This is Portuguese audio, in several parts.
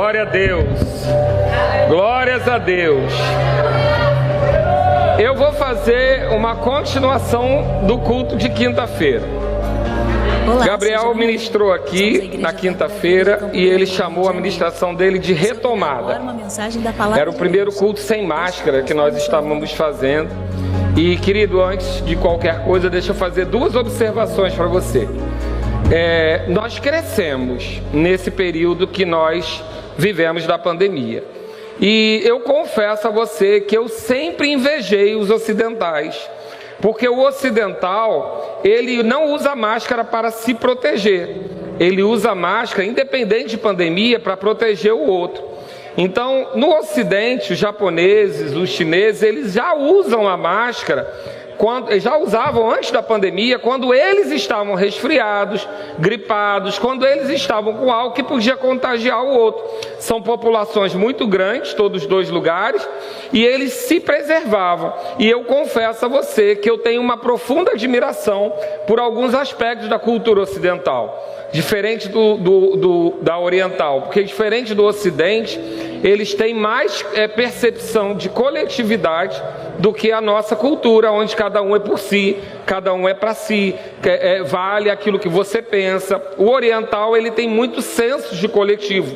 Glória a Deus. Glórias a Deus. Eu vou fazer uma continuação do culto de quinta-feira. Gabriel ministrou aqui na quinta-feira e ele chamou a ministração dele de retomada. Era o primeiro culto sem máscara que nós estávamos fazendo. E, querido, antes de qualquer coisa, deixa eu fazer duas observações para você. Nós crescemos nesse período que nós vivemos da pandemia. E eu confesso a você que eu sempre invejei os ocidentais, porque o ocidental, ele não usa máscara para se proteger. Ele usa máscara, independente de pandemia, para proteger o outro. Então, no Ocidente, os japoneses, os chineses, eles já usam a máscara, já usavam antes da pandemia, quando eles estavam resfriados, gripados, quando eles estavam com algo que podia contagiar o outro. São populações muito grandes, todos os dois lugares, e eles se preservavam. E eu confesso a você que eu tenho uma profunda admiração por alguns aspectos da cultura ocidental, diferente da oriental, porque diferente do Ocidente, eles têm mais percepção de coletividade do que a nossa cultura, onde cada um é por si, cada um é para si, vale aquilo que você pensa. O oriental, ele tem muito senso de coletivo.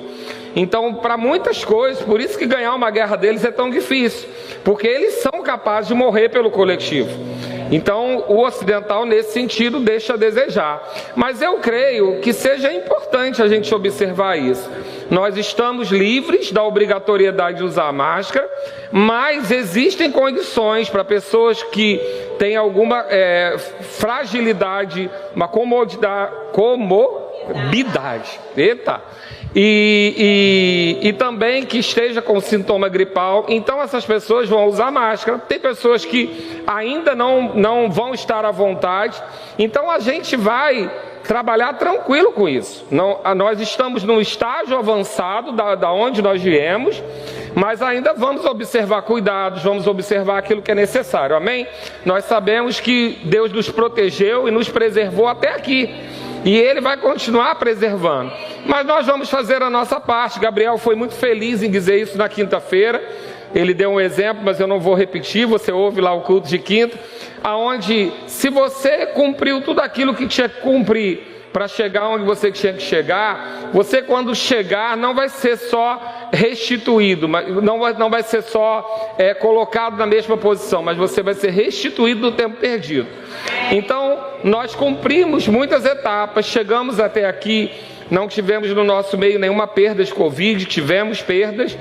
Então, para muitas coisas, por isso que ganhar uma guerra deles é tão difícil, porque eles são capazes de morrer pelo coletivo. Então, o ocidental, nesse sentido, deixa a desejar. Mas eu creio que seja importante a gente observar isso. Nós estamos livres da obrigatoriedade de usar máscara, mas existem condições para pessoas que têm alguma fragilidade, uma comorbidade. E também que esteja com sintoma gripal. Então essas pessoas vão usar máscara. Tem pessoas que ainda não vão estar à vontade. Então a gente vai trabalhar tranquilo com isso. Nós estamos num estágio avançado da onde nós viemos, mas ainda vamos observar cuidados, vamos observar aquilo que é necessário, amém? Nós sabemos que Deus nos protegeu e nos preservou até aqui, e Ele vai continuar preservando, mas nós vamos fazer a nossa parte. Gabriel foi muito feliz em dizer isso na quinta-feira. Ele deu um exemplo, mas eu não vou repetir. Você ouve lá o culto de quinta, aonde se você cumpriu tudo aquilo que tinha que cumprir para chegar onde você tinha que chegar, você quando chegar não vai ser só restituído, não vai ser só colocado na mesma posição, mas você vai ser restituído do tempo perdido. Então nós cumprimos muitas etapas, chegamos até aqui, não tivemos no nosso meio nenhuma perda de Covid, tivemos perdas,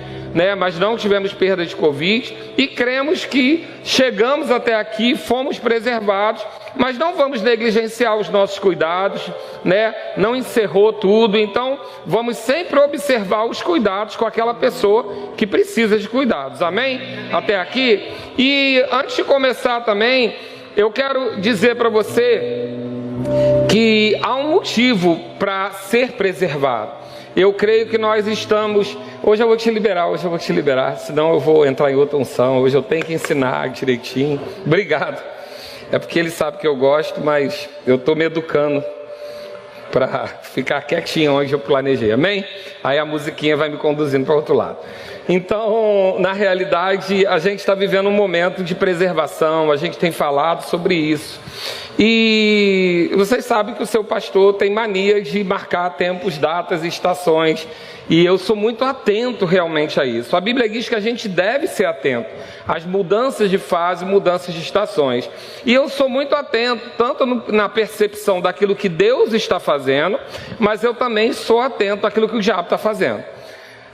mas não tivemos perda de Covid, e cremos que chegamos até aqui, fomos preservados, mas não vamos negligenciar os nossos cuidados, não encerrou tudo. Então vamos sempre observar os cuidados com aquela pessoa que precisa de cuidados, amém? Até aqui. E antes de começar também, eu quero dizer para você que há um motivo para ser preservado. Eu creio que nós estamos... Hoje eu vou te liberar, senão eu vou entrar em outra unção. Hoje eu tenho que ensinar direitinho. Obrigado. É porque ele sabe que eu gosto, mas eu estou me educando para ficar quietinho onde eu planejei, amém? Aí a musiquinha vai me conduzindo para o outro lado. Então, na realidade, a gente está vivendo um momento de preservação, a gente tem falado sobre isso. E vocês sabem que o seu pastor tem mania de marcar tempos, datas e estações. E eu sou muito atento realmente a isso. A Bíblia diz que a gente deve ser atento às mudanças de fase, mudanças de estações. E eu sou muito atento, tanto na percepção daquilo que Deus está fazendo, mas eu também sou atento àquilo que o diabo está fazendo.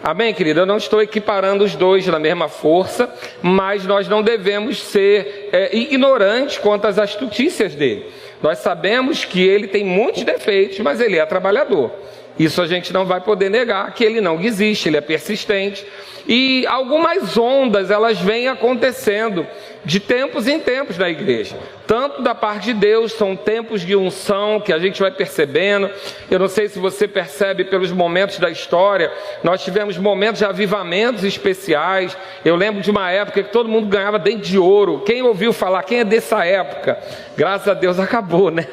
Amém, querido? Eu não estou equiparando os dois na mesma força, mas nós não devemos ser ignorantes quanto às astutícias dele. Nós sabemos que ele tem muitos defeitos, mas ele é trabalhador. Isso a gente não vai poder negar, que ele não desiste, ele é persistente. E algumas ondas, elas vêm acontecendo de tempos em tempos na igreja. Tanto da parte de Deus, são tempos de unção que a gente vai percebendo. Eu não sei se você percebe pelos momentos da história, nós tivemos momentos de avivamentos especiais. Eu lembro de uma época que todo mundo ganhava dente de ouro. Quem ouviu falar? Quem é dessa época? Graças a Deus acabou, né?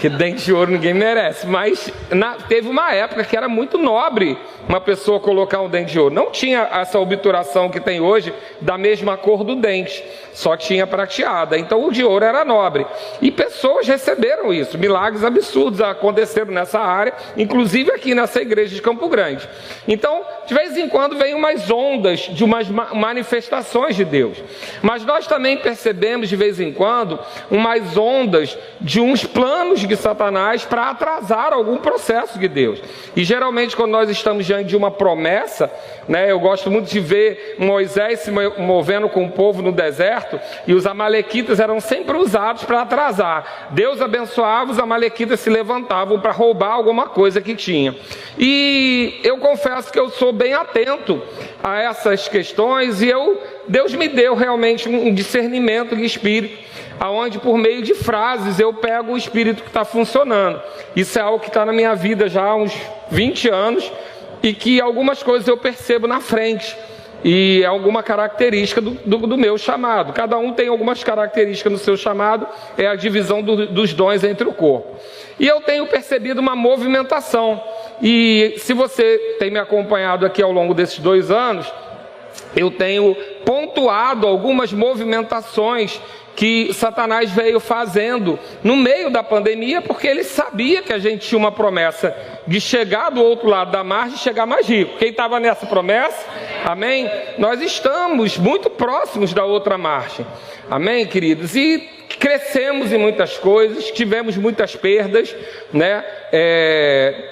que dente de ouro ninguém merece, mas teve uma época que era muito nobre uma pessoa colocar um dente de ouro. Não tinha essa obturação que tem hoje da mesma cor do dente, só tinha prateada. Então o de ouro era nobre. E pessoas receberam isso. Milagres absurdos aconteceram nessa área, inclusive aqui nessa igreja de Campo Grande. Então, de vez em quando vem umas ondas de umas manifestações de Deus. Mas nós também percebemos de vez em quando umas ondas de uns planos de Satanás para atrasar algum processo de Deus. E geralmente quando nós estamos diante de uma promessa, né, eu gosto muito de ver Moisés se movendo com o povo no deserto, e os amalequitas eram sempre usados para atrasar. Deus abençoava, os amalequitas se levantavam para roubar alguma coisa que tinha. E eu confesso que eu sou bem atento a essas questões, e Deus me deu realmente um discernimento de espírito, aonde por meio de frases eu pego o espírito que está funcionando. Isso é algo que está na minha vida já há uns 20 anos, e que algumas coisas eu percebo na frente, e é alguma característica do meu chamado. Cada um tem algumas características no seu chamado, é a divisão dos dons entre o corpo. E eu tenho percebido uma movimentação, e se você tem me acompanhado aqui ao longo desses 2 anos, eu tenho pontuado algumas movimentações que Satanás veio fazendo no meio da pandemia, porque ele sabia que a gente tinha uma promessa de chegar do outro lado da margem e chegar mais rico. Quem estava nessa promessa? Amém? Nós estamos muito próximos da outra margem. Amém, queridos? E crescemos em muitas coisas, tivemos muitas perdas, né?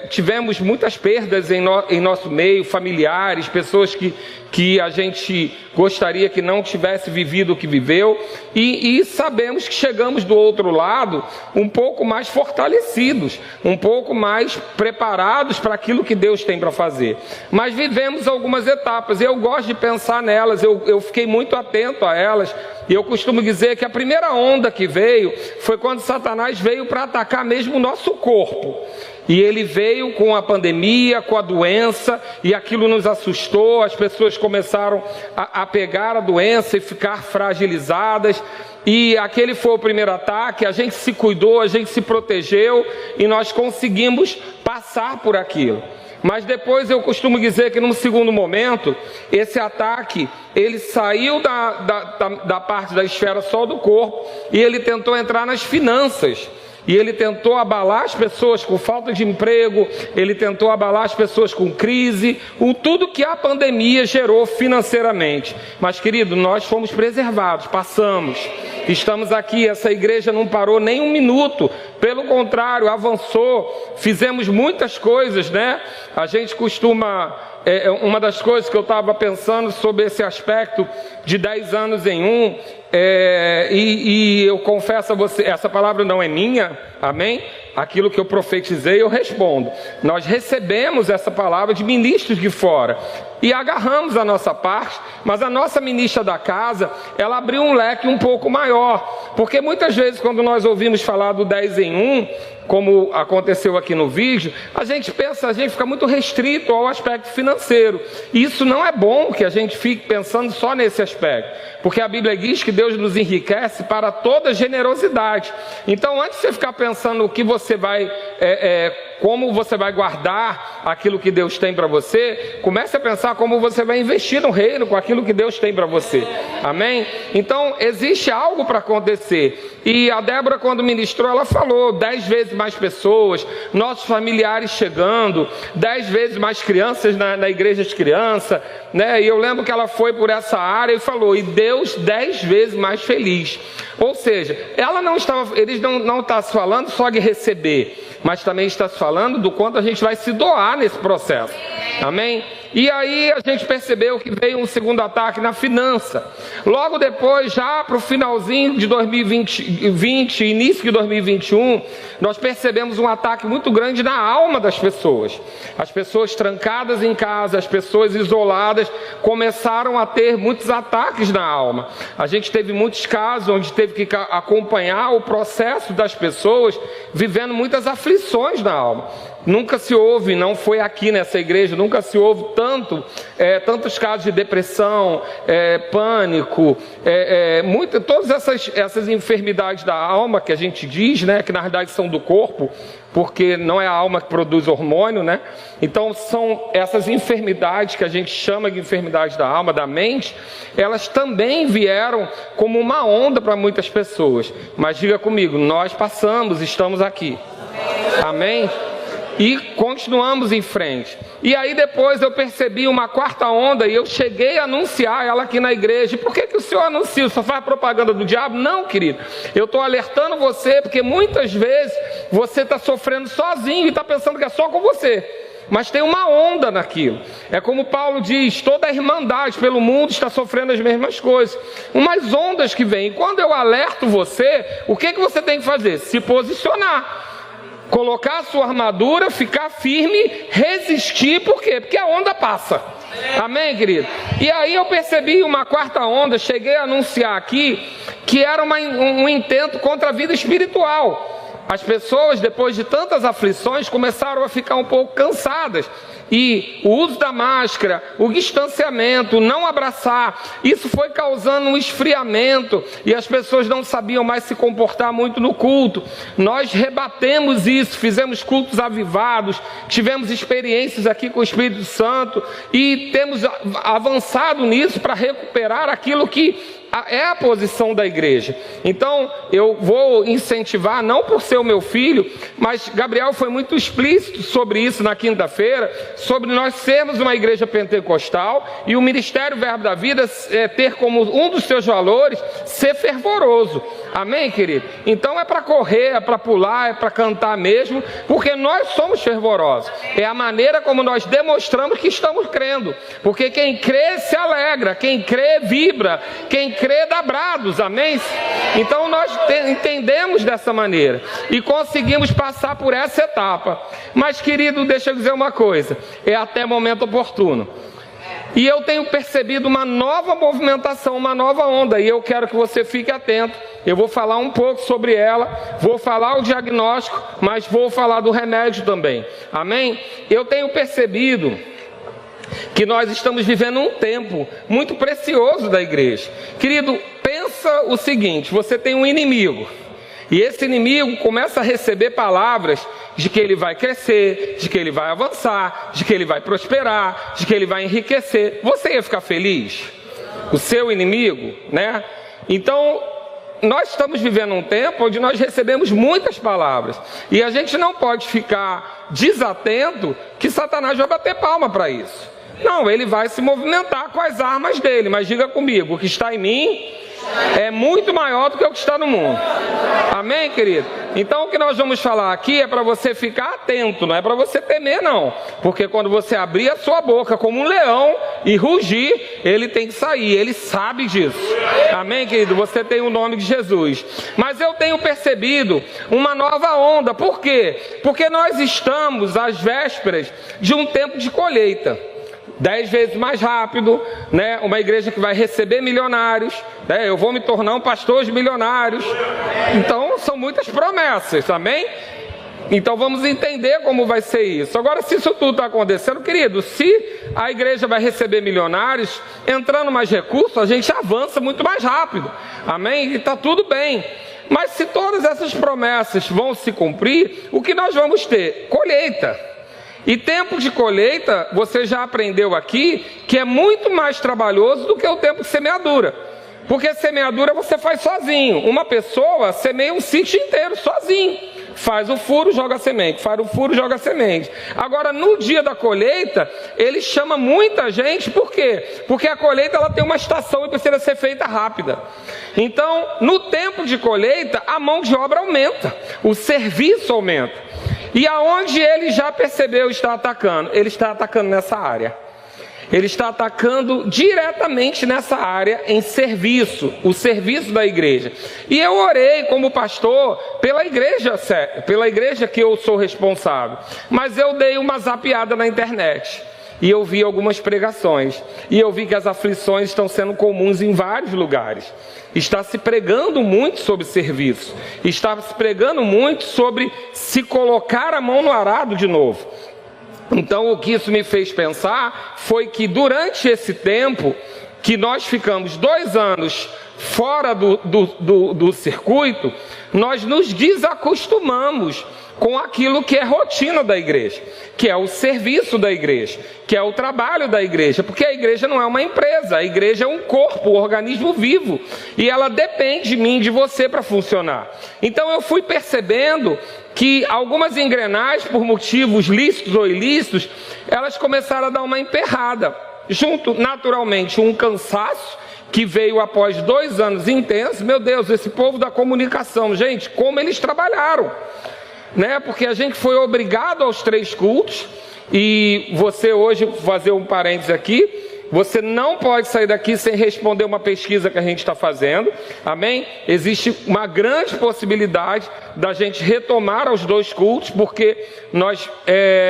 Tivemos muitas perdas em nosso meio, familiares, pessoas que a gente gostaria que não tivesse vivido o que viveu, e sabemos que chegamos do outro lado um pouco mais fortalecidos, um pouco mais preparados para aquilo que Deus tem para fazer. Mas vivemos algumas etapas, e eu gosto de pensar nelas, eu fiquei muito atento a elas, e eu costumo dizer que a primeira onda que veio foi quando Satanás veio para atacar mesmo o nosso corpo. E ele veio com a pandemia, com a doença, e aquilo nos assustou. As pessoas começaram a pegar a doença e ficar fragilizadas, e aquele foi o primeiro ataque. A gente se cuidou, a gente se protegeu, e nós conseguimos passar por aquilo. Mas depois eu costumo dizer que num segundo momento, esse ataque, ele saiu da parte da esfera só do corpo, e ele tentou entrar nas finanças. E ele tentou abalar as pessoas com falta de emprego, ele tentou abalar as pessoas com crise, tudo que a pandemia gerou financeiramente. Mas, querido, nós fomos preservados, passamos, estamos aqui, essa igreja não parou nem um minuto, pelo contrário, avançou, fizemos muitas coisas, né? A gente costuma... uma das coisas que eu estava pensando sobre esse aspecto de 10 anos em um, e eu confesso a você, essa palavra não é minha, amém? Aquilo que eu profetizei eu respondo. Nós recebemos essa palavra de ministros de fora e agarramos a nossa parte, mas a nossa ministra da casa, ela abriu um leque um pouco maior, porque muitas vezes quando nós ouvimos falar do 10 em 1, como aconteceu aqui no vídeo, a gente fica muito restrito ao aspecto financeiro. E isso não é bom que a gente fique pensando só nesse aspecto, porque a Bíblia diz que Deus nos enriquece para toda generosidade. Então, antes de você ficar pensando o que você vai, como você vai guardar aquilo que Deus tem para você, comece a pensar como você vai investir no reino com aquilo que Deus tem para você. Amém? Então, existe algo para acontecer. E a Débora, quando ministrou, ela falou 10 vezes mais pessoas, nossos familiares chegando, 10 vezes mais crianças na igreja de criança, né? E eu lembro que ela foi por essa área e falou, e Deus 10 vezes mais feliz. Ou seja, eles não estão se falando só de receber, mas também está se falando do quanto a gente vai se doar nesse processo. Amém? E aí a gente percebeu que veio um segundo ataque na finança. Logo depois, já para o finalzinho de 2020, início de 2021, nós percebemos um ataque muito grande na alma das pessoas. As pessoas trancadas em casa, as pessoas isoladas, começaram a ter muitos ataques na alma. A gente teve muitos casos onde teve que acompanhar o processo das pessoas vivendo muitas aflições na alma. Nunca se ouve, não foi aqui nessa igreja, nunca se ouve tantos casos de depressão, pânico, todas essas enfermidades da alma que a gente diz, né, que na verdade são do corpo, porque não é a alma que produz hormônio, né? Então são essas enfermidades que a gente chama de enfermidades da alma, da mente, elas também vieram como uma onda para muitas pessoas. Mas diga comigo, nós passamos, estamos aqui. Amém? E continuamos em frente. E aí depois eu percebi uma quarta onda e eu cheguei a anunciar ela aqui na igreja. E por que o senhor anuncia? Só faz propaganda do diabo? Não, querido. Eu estou alertando você porque muitas vezes você está sofrendo sozinho e está pensando que é só com você. Mas tem uma onda naquilo. É como Paulo diz, toda a irmandade pelo mundo está sofrendo as mesmas coisas. Umas ondas que vêm. E quando eu alerto você, o que você tem que fazer? Se posicionar. Colocar a sua armadura, ficar firme, resistir, por quê? Porque a onda passa. Amém, querido? E aí eu percebi uma quarta onda, cheguei a anunciar aqui, que era um intento contra a vida espiritual. As pessoas, depois de tantas aflições, começaram a ficar um pouco cansadas. E o uso da máscara, o distanciamento, o não abraçar, isso foi causando um esfriamento e as pessoas não sabiam mais se comportar muito no culto. Nós rebatemos isso, fizemos cultos avivados, tivemos experiências aqui com o Espírito Santo e temos avançado nisso para recuperar aquilo que é a posição da igreja. Então eu vou incentivar, não por ser o meu filho, mas Gabriel foi muito explícito sobre isso na quinta-feira, sobre nós sermos uma igreja pentecostal e o Ministério Verbo da Vida ter como um dos seus valores ser fervoroso. Amém, querido? Então é para correr, é para pular, é para cantar mesmo, porque nós somos fervorosos. É a maneira como nós demonstramos que estamos crendo, porque quem crê se alegra, quem crê vibra, quem crê dá brados, amém? Então nós entendemos dessa maneira e conseguimos passar por essa etapa. Mas, querido, deixa eu dizer uma coisa, é até momento oportuno. E eu tenho percebido uma nova movimentação, uma nova onda, e eu quero que você fique atento. Eu vou falar um pouco sobre ela, vou falar o diagnóstico, mas vou falar do remédio também. Amém? Eu tenho percebido que nós estamos vivendo um tempo muito precioso da igreja. Querido, pensa o seguinte, você tem um inimigo. E esse inimigo começa a receber palavras de que ele vai crescer, de que ele vai avançar, de que ele vai prosperar, de que ele vai enriquecer. Você ia ficar feliz? O seu inimigo, né? Então, nós estamos vivendo um tempo onde nós recebemos muitas palavras. E a gente não pode ficar desatento que Satanás vai bater palma para isso. Não, ele vai se movimentar com as armas dele. Mas diga comigo, o que está em mim é muito maior do que o que está no mundo. Amém, querido? Então o que nós vamos falar aqui é para você ficar atento, não é para você temer não, porque quando você abrir a sua boca como um leão e rugir, ele tem que sair, ele sabe disso. Amém, querido? Você tem o nome de Jesus. Mas eu tenho percebido uma nova onda. Por quê? Porque nós estamos às vésperas de um tempo de colheita. 10 vezes mais rápido, né? Uma igreja que vai receber milionários, né? Eu vou me tornar um pastor de milionários. Então são muitas promessas, amém? Então vamos entender como vai ser isso. Agora, se isso tudo está acontecendo, querido, se a igreja vai receber milionários, entrando mais recursos, a gente avança muito mais rápido, amém? E está tudo bem. Mas se todas essas promessas vão se cumprir, o que nós vamos ter? Colheita. E tempo de colheita, você já aprendeu aqui, que é muito mais trabalhoso do que o tempo de semeadura. Porque semeadura você faz sozinho. Uma pessoa semeia um sítio inteiro sozinho. Faz o furo, joga a semente. Faz o furo, joga a semente. Agora, no dia da colheita, ele chama muita gente. Por quê? Porque a colheita ela tem uma estação e precisa ser feita rápida. Então, no tempo de colheita, a mão de obra aumenta. O serviço aumenta. E aonde ele já percebeu está atacando? Ele está atacando nessa área. Ele está atacando diretamente nessa área em serviço, o serviço da igreja. E eu orei como pastor pela igreja que eu sou responsável. Mas eu dei uma zapeada na internet. e eu vi algumas pregações, e eu vi que as aflições estão sendo comuns em vários lugares. Está se pregando muito sobre serviço, está se pregando muito sobre se colocar a mão no arado de novo. Então o que isso me fez pensar foi que durante esse tempo que nós ficamos 2 anos fora do circuito, nós nos desacostumamos com aquilo que é rotina da igreja, que é o serviço da igreja, que é o trabalho da igreja, porque a igreja não é uma empresa, a igreja é um corpo, um organismo vivo, e ela depende de mim, de você para funcionar. Então eu fui percebendo que algumas engrenagens, por motivos lícitos ou ilícitos, elas começaram a dar uma emperrada, junto naturalmente um cansaço, que veio após 2 anos intensos. Meu Deus, esse povo da comunicação, gente, como eles trabalharam, né? Porque a gente foi obrigado aos 3 cultos, e você hoje, vou fazer um parênteses aqui, você não pode sair daqui sem responder uma pesquisa que a gente está fazendo, amém? Existe uma grande possibilidade da gente retomar aos 2 cultos, porque nós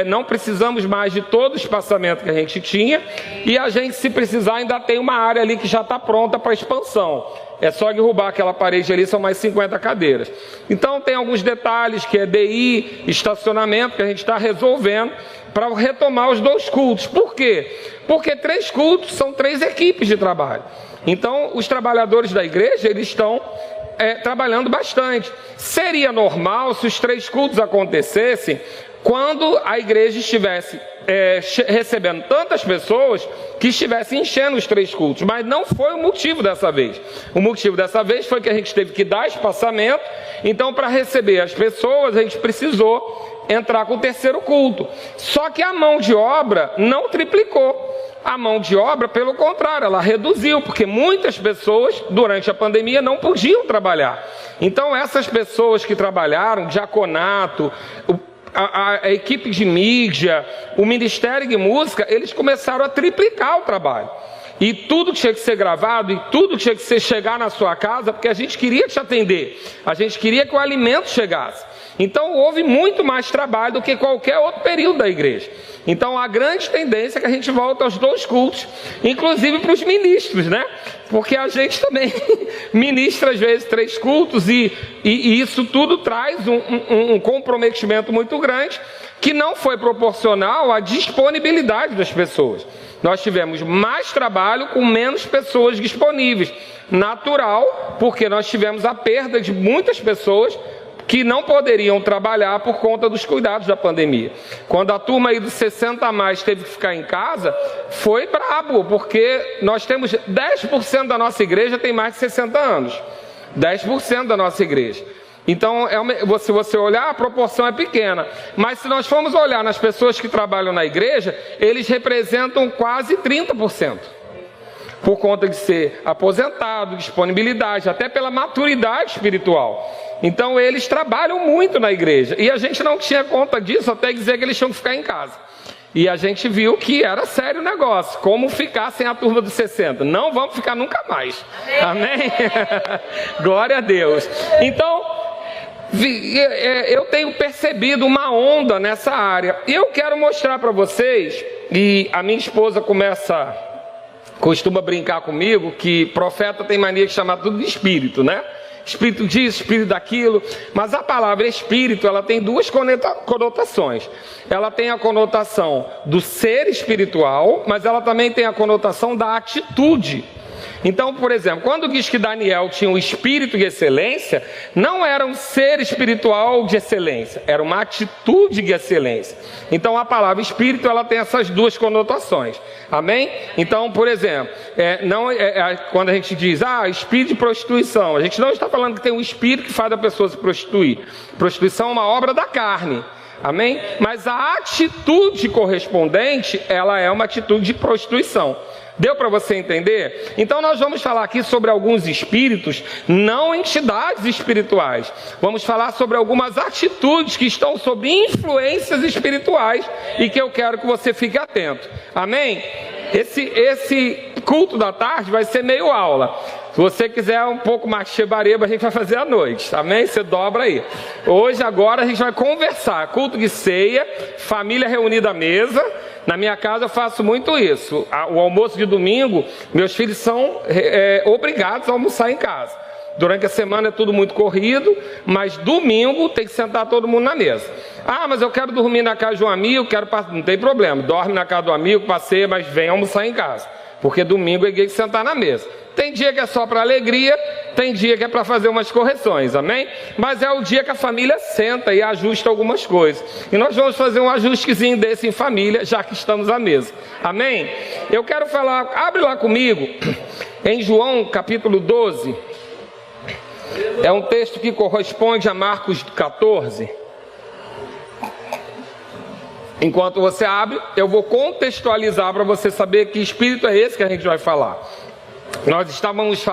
não precisamos mais de todo o espaçamento que a gente tinha, e a gente, se precisar, ainda tem uma área ali que já está pronta para expansão. É só derrubar aquela parede ali, são mais 50 cadeiras. Então tem alguns detalhes, que é DI, estacionamento, que a gente está resolvendo para retomar os 2 cultos. Por quê? Porque 3 cultos são 3 equipes de trabalho. Então os trabalhadores da igreja, eles estão trabalhando bastante. Seria normal se os 3 cultos acontecessem quando a igreja estivesse recebendo tantas pessoas que estivessem enchendo os 3 cultos, mas não foi o motivo dessa vez. O motivo dessa vez foi que a gente teve que dar espaçamento. Então, para receber as pessoas, a gente precisou entrar com o 3º culto. Só que a mão de obra não triplicou. A mão de obra, pelo contrário, ela reduziu, porque muitas pessoas, durante a pandemia, não podiam trabalhar. Então, essas pessoas que trabalharam, diaconato, a equipe de mídia, o Ministério de Música, eles começaram a triplicar o trabalho. E tudo tinha que ser gravado, e tudo tinha que chegar na sua casa, porque a gente queria te atender, a gente queria que o alimento chegasse. Então houve muito mais trabalho do que qualquer outro período da igreja. Então a grande tendência é que a gente volta aos 2 cultos, inclusive para os ministros, né? Porque a gente também ministra às vezes 3 cultos, e isso tudo traz um comprometimento muito grande, que não foi proporcional à disponibilidade das pessoas. Nós tivemos mais trabalho com menos pessoas disponíveis. Natural, porque nós tivemos a perda de muitas pessoas que não poderiam trabalhar por conta dos cuidados da pandemia. Quando a turma aí dos 60 a mais teve que ficar em casa, foi brabo, porque nós temos 10% da nossa igreja tem mais de 60 anos. 10% da nossa igreja. Então, se você olhar, a proporção é pequena. Mas se nós formos olhar nas pessoas que trabalham na igreja, eles representam quase 30%. Por conta de ser aposentado, disponibilidade, até pela maturidade espiritual. Então eles trabalham muito na igreja. E a gente não tinha conta disso até dizer que eles tinham que ficar em casa. E a gente viu que era sério o negócio. Como ficar sem a turma dos 60? Não vamos ficar nunca mais. Amém? Glória a Deus. Então, eu tenho percebido uma onda nessa área. E eu quero mostrar para vocês, e a minha esposa costuma brincar comigo, que profeta tem mania de chamar tudo de espírito, né? Espírito disso, espírito daquilo. Mas a palavra espírito, ela tem 2 conotações. Ela tem a conotação do ser espiritual, mas ela também tem a conotação da atitude. Então, por exemplo, quando diz que Daniel tinha um espírito de excelência, não era um ser espiritual de excelência, era uma atitude de excelência. Então a palavra espírito, ela tem essas 2 conotações. Amém? Então, por exemplo, quando a gente diz, espírito de prostituição, a gente não está falando que tem um espírito que faz a pessoa se prostituir. Prostituição é uma obra da carne. Amém? Mas a atitude correspondente, ela é uma atitude de prostituição. Deu para você entender? Então nós vamos falar aqui sobre alguns espíritos, não entidades espirituais. Vamos falar sobre algumas atitudes que estão sob influências espirituais e que eu quero que você fique atento. Amém? Esse culto da tarde vai ser meio aula. Se você quiser um pouco mais chebareba, a gente vai fazer à noite, amém? Você dobra aí. Hoje, agora, a gente vai conversar. Culto de ceia, família reunida à mesa. Na minha casa eu faço muito isso. O almoço de domingo, meus filhos são obrigados a almoçar em casa. Durante a semana é tudo muito corrido, mas domingo tem que sentar todo mundo na mesa. Ah, mas eu quero dormir na casa de um amigo, não tem problema. Dorme na casa do amigo, passeia, mas vem almoçar em casa. Porque domingo é dia de sentar na mesa. Tem dia que é só para alegria, tem dia que é para fazer umas correções, amém? Mas é o dia que a família senta e ajusta algumas coisas. E nós vamos fazer um ajustezinho desse em família, já que estamos à mesa, amém? Eu quero falar, abre lá comigo, em João capítulo 12. É um texto que corresponde a Marcos 14. Enquanto você abre, eu vou contextualizar para você saber que espírito é esse que a gente vai falar. Nós estamos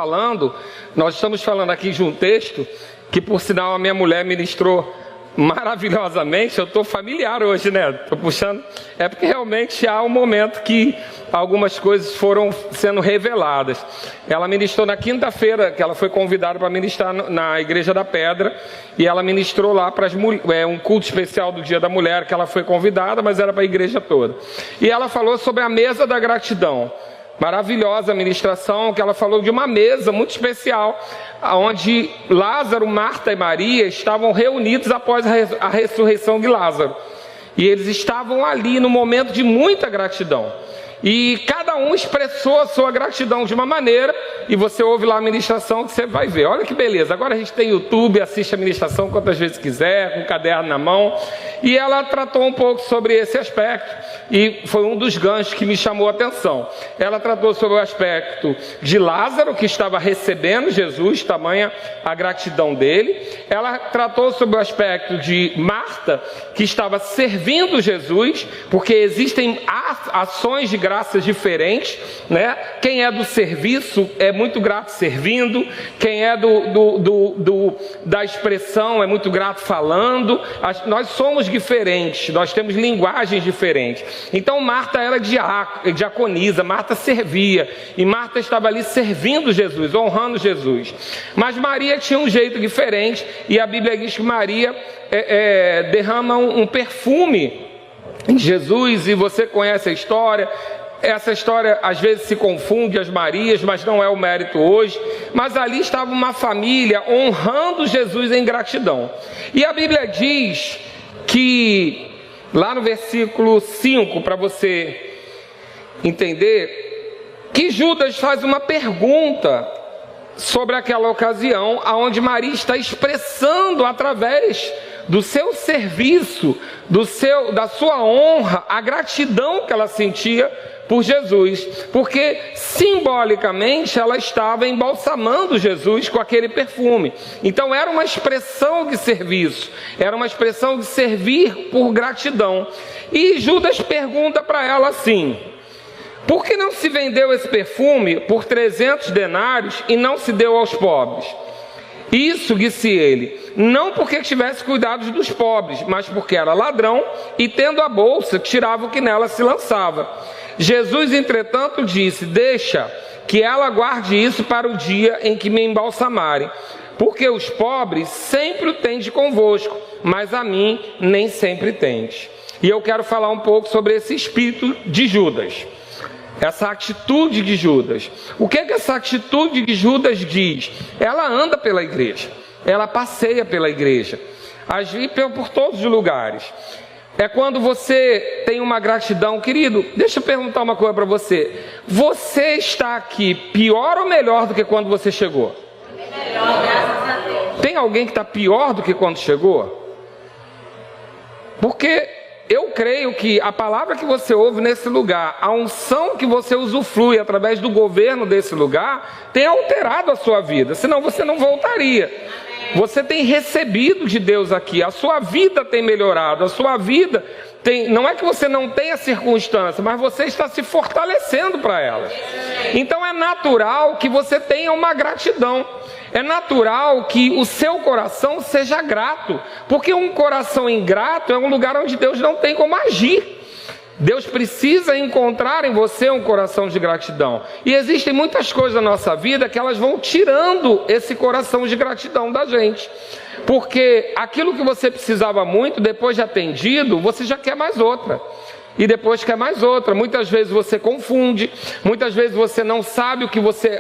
falando aqui de um texto que, por sinal, a minha mulher ministrou maravilhosamente. Eu estou familiar hoje, né? Estou puxando. É porque realmente há um momento que algumas coisas foram sendo reveladas. Ela ministrou na quinta-feira, que ela foi convidada para ministrar na Igreja da Pedra, e ela ministrou lá para as mulheres, um culto especial do Dia da Mulher, que ela foi convidada, mas era para a igreja toda. E ela falou sobre a mesa da gratidão. Maravilhosa ministração, que ela falou de uma mesa muito especial, onde Lázaro, Marta e Maria estavam reunidos após a ressurreição de Lázaro. E eles estavam ali no momento de muita gratidão. E cada um expressou a sua gratidão de uma maneira, e você ouve lá a ministração que você vai ver. Olha que beleza, agora a gente tem YouTube, assiste a ministração quantas vezes quiser, com o caderno na mão. E ela tratou um pouco sobre esse aspecto, e foi um dos ganchos que me chamou a atenção. Ela tratou sobre o aspecto de Lázaro, que estava recebendo Jesus, tamanha a gratidão dele. Ela tratou sobre o aspecto de Marta, que estava servindo Jesus, porque existem ações de graças diferentes, né? Quem é do serviço é muito grato servindo, quem é da expressão é muito grato falando. Nós somos diferentes, nós temos linguagens diferentes. Então Marta era diaconisa, Marta servia, e Marta estava ali servindo Jesus, honrando Jesus. Mas Maria tinha um jeito diferente, e a Bíblia diz que Maria derrama um perfume em Jesus, e você conhece a história. Essa história às vezes se confunde as Marias, mas não é o mérito hoje. Mas ali estava uma família honrando Jesus em gratidão. E a Bíblia diz que, lá no versículo 5, para você entender, que Judas faz uma pergunta sobre aquela ocasião, onde Maria está expressando através do seu serviço, da sua honra, a gratidão que ela sentia por Jesus, porque simbolicamente ela estava embalsamando Jesus com aquele perfume. Então era uma expressão de serviço, era uma expressão de servir por gratidão. E Judas pergunta para ela assim: por que não se vendeu esse perfume por 300 denários e não se deu aos pobres? Isso, disse ele, não porque tivesse cuidado dos pobres, mas porque era ladrão e, tendo a bolsa, tirava o que nela se lançava. Jesus, entretanto, disse: deixa que ela guarde isso para o dia em que me embalsamarem, porque os pobres sempre o tende convosco, mas a mim nem sempre tende. E eu quero falar um pouco sobre esse espírito de Judas, essa atitude de Judas. O que essa atitude de Judas diz? Ela anda pela igreja, ela passeia pela igreja, age por todos os lugares. É quando você tem uma gratidão. Querido, deixa eu perguntar uma coisa para você. Você está aqui pior ou melhor do que quando você chegou? Melhor, graças a Deus. Tem alguém que está pior do que quando chegou? Porque eu creio que a palavra que você ouve nesse lugar, a unção que você usufrui através do governo desse lugar, tem alterado a sua vida, senão você não voltaria. Você tem recebido de Deus aqui, a sua vida tem melhorado, a sua vida tem... Não é que você não tenha circunstância, mas você está se fortalecendo para elas. Então é natural que você tenha uma gratidão. É natural que o seu coração seja grato, porque um coração ingrato é um lugar onde Deus não tem como agir. Deus precisa encontrar em você um coração de gratidão. E existem muitas coisas na nossa vida que elas vão tirando esse coração de gratidão da gente. Porque aquilo que você precisava muito, depois de atendido, você já quer mais outra. E depois quer mais outra. Muitas vezes você confunde, muitas vezes você não sabe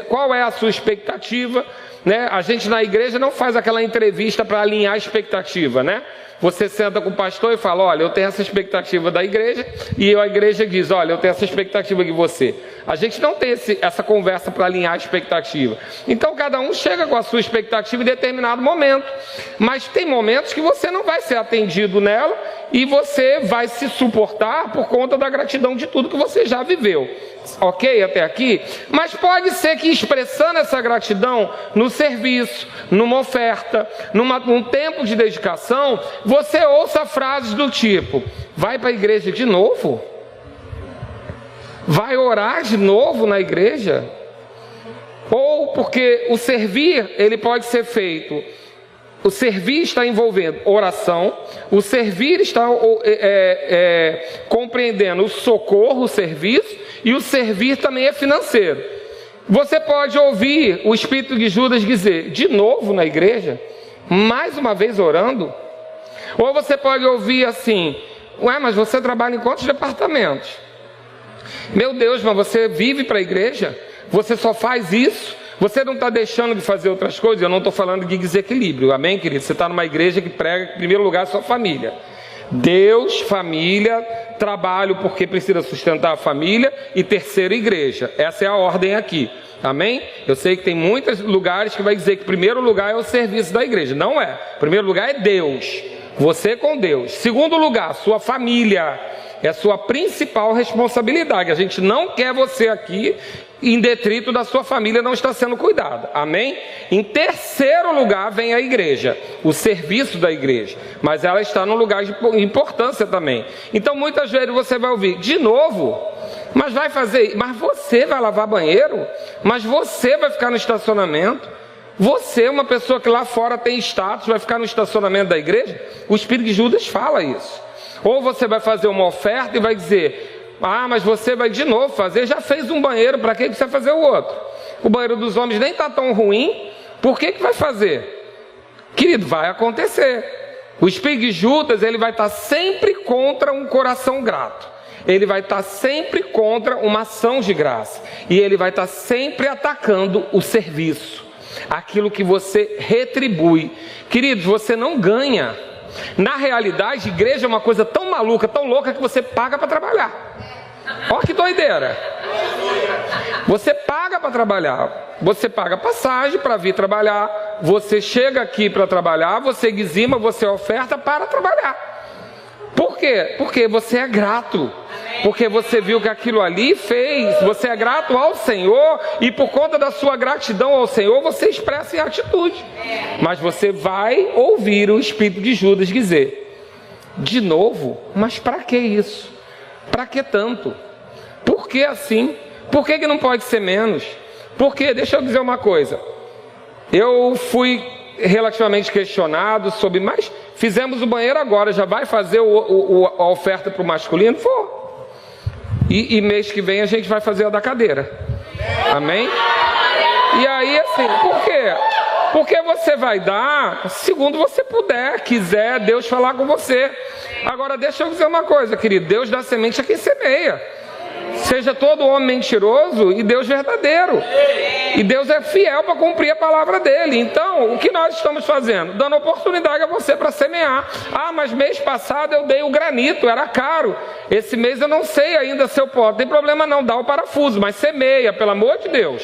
qual é a sua expectativa, né? A gente na igreja não faz aquela entrevista para alinhar a expectativa, né? Você senta com o pastor e fala, olha, eu tenho essa expectativa da igreja, e a igreja diz, olha, eu tenho essa expectativa de você. A gente não tem essa conversa para alinhar a expectativa. Então cada um chega com a sua expectativa em determinado momento, mas tem momentos que você não vai ser atendido nela, e você vai se suportar por conta da gratidão de tudo que você já viveu. Ok até aqui? Mas pode ser que expressando essa gratidão no serviço, numa oferta, num tempo de dedicação, você ouça frases do tipo, vai para a igreja de novo? Vai orar de novo na igreja? Ou porque o servir, ele pode ser feito, o servir está envolvendo oração, o servir está compreendendo o socorro, o serviço, e o servir também é financeiro. Você pode ouvir o espírito de Judas dizer, de novo na igreja? Mais uma vez orando? Ou você pode ouvir assim, ué, mas você trabalha em quantos departamentos? Meu Deus, mas você vive para a igreja? Você só faz isso? Você não está deixando de fazer outras coisas? Eu não estou falando de desequilíbrio, amém, querido? Você está numa igreja que prega, em primeiro lugar, a sua família. Deus, família, trabalho porque precisa sustentar a família, e terceiro, igreja. Essa é a ordem aqui, amém? Eu sei que tem muitos lugares que vai dizer que primeiro lugar é o serviço da igreja. Não é. Primeiro lugar é Deus, você com Deus. Segundo lugar, sua família é a sua principal responsabilidade. A gente não quer você aqui em detrito da sua família não está sendo cuidada, amém? Em terceiro lugar vem a igreja, o serviço da igreja, mas ela está num lugar de importância também. Então muitas vezes você vai ouvir, de novo, mas vai fazer, mas você vai lavar banheiro? Mas você vai ficar no estacionamento? Você é uma pessoa que lá fora tem status, vai ficar no estacionamento da igreja? O Espírito de Judas fala isso. Ou você vai fazer uma oferta e vai dizer, ah, mas você vai de novo fazer, já fez um banheiro, para que você vai fazer o outro? O banheiro dos homens nem está tão ruim, por que vai fazer? Querido, vai acontecer. O Espírito de Judas, ele vai estar sempre contra um coração grato. Ele vai estar sempre contra uma ação de graça. E ele vai estar sempre atacando o serviço, aquilo que você retribui. Queridos, você não ganha. Na realidade, igreja é uma coisa tão maluca, tão louca, que você paga para trabalhar. Olha que doideira. Você paga para trabalhar. Você paga passagem para vir trabalhar. Você chega aqui para trabalhar. Você dizima, você oferta para trabalhar. Por quê? Porque você é grato. Porque você viu que aquilo ali fez. Você é grato ao Senhor. E por conta da sua gratidão ao Senhor, você expressa em atitude. Mas você vai ouvir o Espírito de Judas dizer, de novo? Mas para que isso? Para que tanto? Por que assim? Por que não pode ser menos? Porque, deixa eu dizer uma coisa, eu fui relativamente questionado sobre, mas fizemos o banheiro agora, já vai fazer a oferta para o masculino? Vou. E mês que vem a gente vai fazer a da cadeira. Amém? E aí assim, por quê? Porque você vai dar segundo você puder, quiser Deus falar com você. Agora deixa eu dizer uma coisa, querido, Deus dá semente a quem semeia. Seja todo homem mentiroso e Deus verdadeiro. E Deus é fiel para cumprir a palavra dele. Então, o que nós estamos fazendo? Dando oportunidade a você para semear. Ah, mas mês passado eu dei o granito, era caro. Esse mês eu não sei ainda se eu posso. Não tem problema não, dá o parafuso, mas semeia, pelo amor de Deus.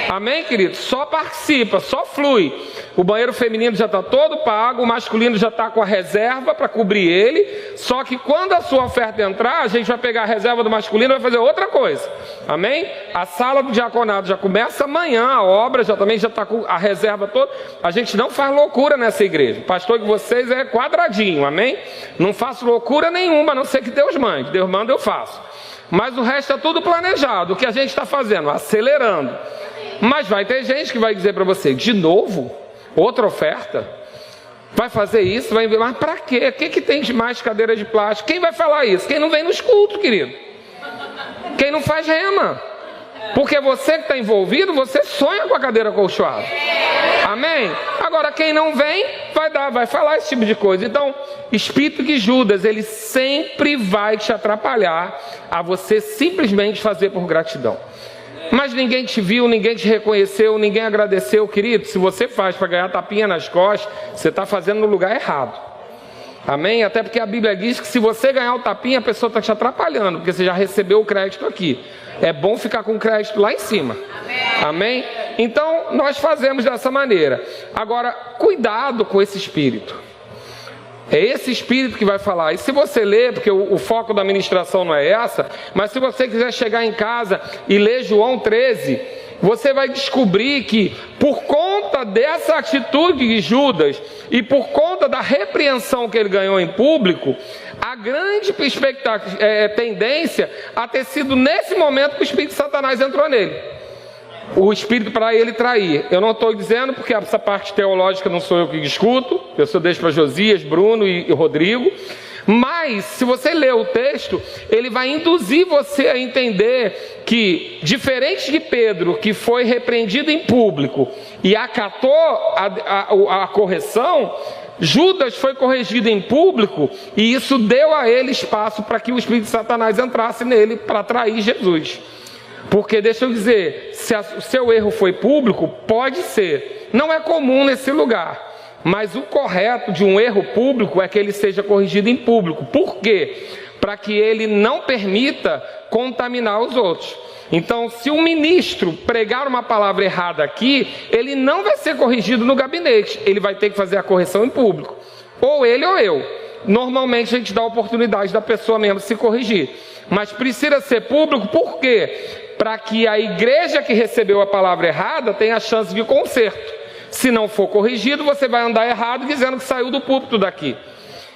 Amém, querido? Só participa, só flui. O banheiro feminino já está todo pago, o masculino já está com a reserva para cobrir ele. Só que quando a sua oferta entrar, a gente vai pegar a reserva do masculino e vai fazer outra coisa. Amém? A sala do diaconato já começa amanhã, a obra já está com a reserva toda. A gente não faz loucura nessa igreja. O pastor de vocês é quadradinho, amém? Não faço loucura nenhuma, a não ser que Deus mande. Deus manda, eu faço. Mas o resto é tudo planejado. O que a gente está fazendo? Acelerando. Mas vai ter gente que vai dizer para você, de novo? Outra oferta? Vai fazer isso, vai enviar, mas para quê? O que tem de mais cadeira de plástico? Quem vai falar isso? Quem não vem nos cultos, querido. Quem não faz rema. Porque você que está envolvido, você sonha com a cadeira acolchoada. Amém? Agora quem não vem, vai falar esse tipo de coisa. Então, espírito de Judas, ele sempre vai te atrapalhar a você simplesmente fazer por gratidão. Mas ninguém te viu, ninguém te reconheceu, ninguém agradeceu, querido. Se você faz para ganhar tapinha nas costas, você está fazendo no lugar errado. Amém? Até porque a Bíblia diz que se você ganhar o tapinha, a pessoa está te atrapalhando, porque você já recebeu o crédito aqui. É bom ficar com o crédito lá em cima. Amém? Então, nós fazemos dessa maneira. Agora, cuidado com esse espírito. É esse espírito que vai falar. E se você ler, porque o foco da ministração não é essa, mas se você quiser chegar em casa e ler João 13, você vai descobrir que por conta dessa atitude de Judas e por conta da repreensão que ele ganhou em público, a grande tendência a ter sido nesse momento que o espírito de Satanás entrou nele. O espírito para ele trair. Eu não estou dizendo porque essa parte teológica não sou eu que discuto, eu só deixo para Josias, Bruno e Rodrigo. Mas, se você ler o texto, ele vai induzir você a entender que, diferente de Pedro, que foi repreendido em público e acatou a correção, Judas foi corrigido em público e isso deu a ele espaço para que o espírito de Satanás entrasse nele para trair Jesus. Porque, deixa eu dizer, se o seu erro foi público, pode ser. Não é comum nesse lugar. Mas o correto de um erro público é que ele seja corrigido em público. Por quê? Para que ele não permita contaminar os outros. Então, se um ministro pregar uma palavra errada aqui, ele não vai ser corrigido no gabinete. Ele vai ter que fazer a correção em público. Ou ele ou eu. Normalmente a gente dá a oportunidade da pessoa mesmo se corrigir. Mas precisa ser público, por quê? Para que a igreja que recebeu a palavra errada tenha a chance de conserto. Se não for corrigido, você vai andar errado dizendo que saiu do púlpito daqui.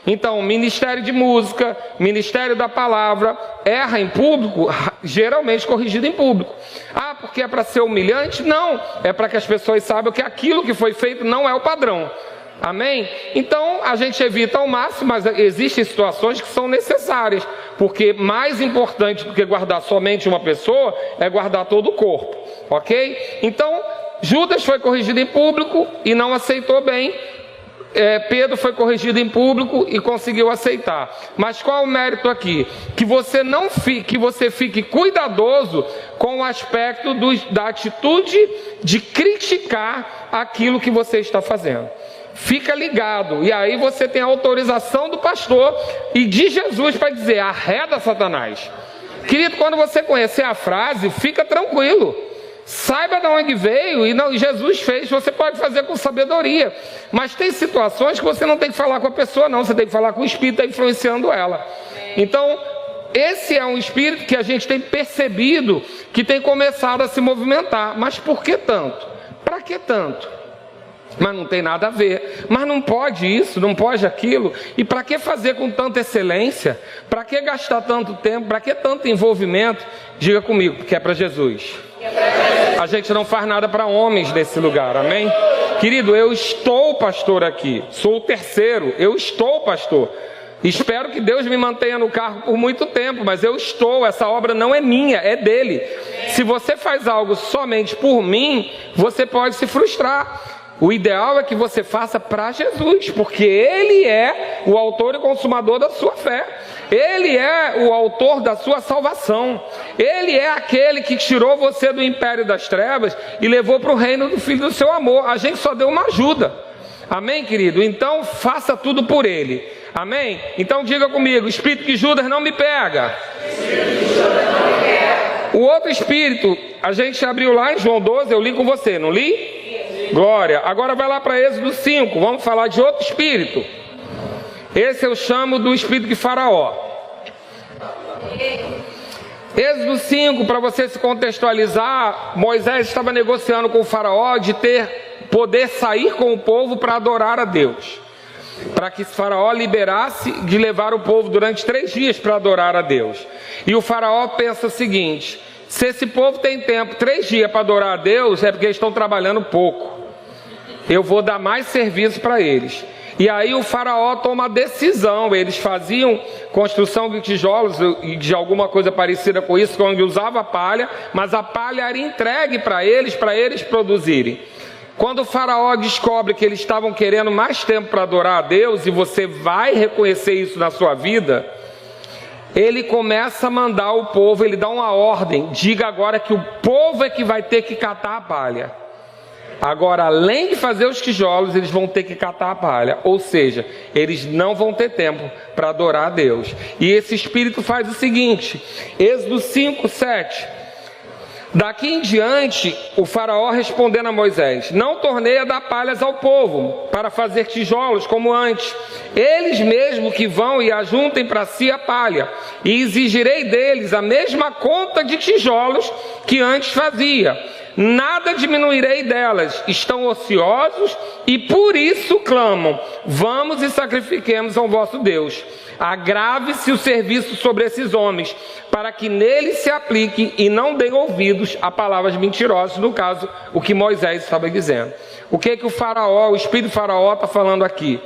Então, ministério de música, ministério da palavra, erra em público, geralmente corrigido em público. Ah, porque é para ser humilhante? Não, é para que as pessoas saibam que aquilo que foi feito não é o padrão. Amém? Então, a gente evita ao máximo, mas existem situações que são necessárias, porque mais importante do que guardar somente uma pessoa, é guardar todo o corpo, ok? Então, Judas foi corrigido em público e não aceitou bem, Pedro foi corrigido em público e conseguiu aceitar. Mas qual o mérito aqui? Que você fique cuidadoso com o aspecto da atitude de criticar aquilo que você está fazendo. Fica ligado, e aí você tem a autorização do pastor e de Jesus para dizer: arreda Satanás. Querido, quando você conhecer a frase, fica tranquilo, saiba de onde veio, e Jesus fez, você pode fazer com sabedoria, mas tem situações que você não tem que falar com a pessoa não, você tem que falar com o espírito que está influenciando ela. Então, esse é um espírito que a gente tem percebido que tem começado a se movimentar. Mas por que tanto? Para que tanto? Mas não tem nada a ver, mas não pode isso, não pode aquilo, e para que fazer com tanta excelência? Para que gastar tanto tempo? Para que tanto envolvimento? Diga comigo, porque é para Jesus. A gente não faz nada para homens nesse lugar, amém? Querido, eu estou pastor aqui, sou o terceiro, eu estou pastor. Espero que Deus me mantenha no cargo por muito tempo, mas eu estou, essa obra não é minha, é dele. Se você faz algo somente por mim, você pode se frustrar. O ideal é que você faça para Jesus, porque Ele é o autor e consumador da sua fé. Ele é o autor da sua salvação. Ele é aquele que tirou você do império das trevas e levou para o reino do Filho do seu amor. A gente só deu uma ajuda. Amém, querido? Então faça tudo por Ele. Amém? Então diga comigo: o espírito de Judas não me pega. O outro espírito, a gente abriu lá em João 12, eu li com você, não li? Glória. Agora vai lá para Êxodo 5, vamos falar de outro espírito. Esse eu chamo do espírito de Faraó. Êxodo 5, para você se contextualizar, Moisés estava negociando com o Faraó de poder sair com o povo para adorar a Deus, para que Faraó liberasse de levar o povo durante 3 dias para adorar a Deus. E o Faraó pensa o seguinte: se esse povo tem tempo 3 dias para adorar a Deus, é porque eles estão trabalhando pouco. Eu vou dar mais serviço para eles. E aí o faraó toma a decisão. Eles faziam construção de tijolos e de alguma coisa parecida com isso, onde usava palha, mas a palha era entregue para eles produzirem. Quando o faraó descobre que eles estavam querendo mais tempo para adorar a Deus, e você vai reconhecer isso na sua vida, ele começa a mandar o povo, ele dá uma ordem: diga agora que o povo é que vai ter que catar a palha. Agora, além de fazer os tijolos, eles vão ter que catar a palha. Ou seja, eles não vão ter tempo para adorar a Deus. E esse espírito faz o seguinte, Êxodo 5, 7. Daqui em diante, o faraó respondendo a Moisés: não tornei a dar palhas ao povo para fazer tijolos como antes. Eles mesmo que vão e ajuntem para si a palha, e exigirei deles a mesma conta de tijolos que antes fazia. Nada diminuirei delas, estão ociosos e por isso clamam: vamos e sacrifiquemos ao vosso Deus. Agrave-se o serviço sobre esses homens, para que neles se aplique e não deem ouvidos a palavras mentirosas, no caso, o que Moisés estava dizendo. O que o faraó, o espírito do faraó está falando aqui?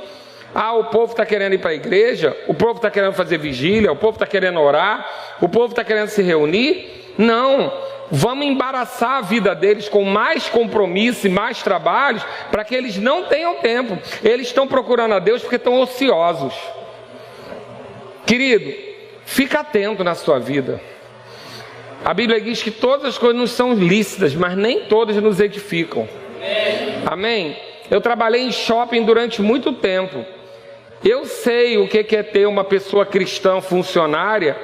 O povo está querendo ir para a igreja, o povo está querendo fazer vigília, o povo está querendo orar, o povo está querendo se reunir. Não, vamos embaraçar a vida deles com mais compromisso e mais trabalhos, para que eles não tenham tempo. Eles estão procurando a Deus porque estão ociosos. Querido, fica atento na sua vida. A Bíblia diz que todas as coisas nos são lícitas, mas nem todas nos edificam. Amém? Eu trabalhei em shopping durante muito tempo. Eu sei o que é ter uma pessoa cristã funcionária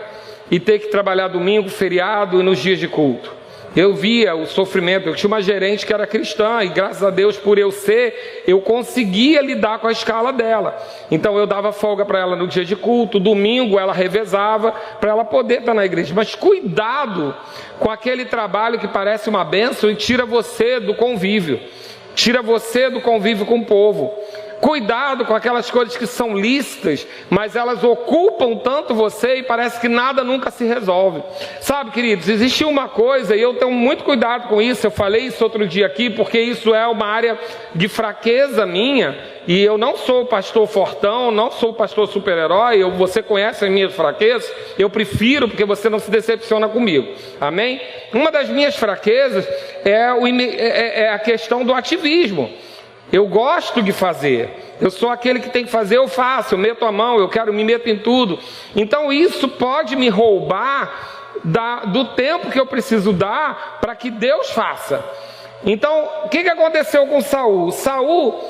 e ter que trabalhar domingo, feriado e nos dias de culto. Eu via o sofrimento. Eu tinha uma gerente que era cristã e graças a Deus, por eu conseguia lidar com a escala dela. Então eu dava folga para ela no dia de culto, domingo ela revezava para ela poder estar na igreja. Mas cuidado com aquele trabalho que parece uma bênção e tira você do convívio. Tira você do convívio com o povo. Cuidado com aquelas coisas que são lícitas, mas elas ocupam tanto você e parece que nada nunca se resolve. Sabe, queridos, existe uma coisa, e eu tenho muito cuidado com isso, eu falei isso outro dia aqui, porque isso é uma área de fraqueza minha, e eu não sou pastor fortão, não sou pastor super-herói, você conhece as minhas fraquezas, eu prefiro, porque você não se decepciona comigo, amém? Uma das minhas fraquezas é a questão do ativismo. Eu gosto de fazer, eu sou aquele que tem que fazer, eu faço, eu meto a mão, me meto em tudo. Então isso pode me roubar do tempo que eu preciso dar para que Deus faça. Então, o que aconteceu com Saul? Saul,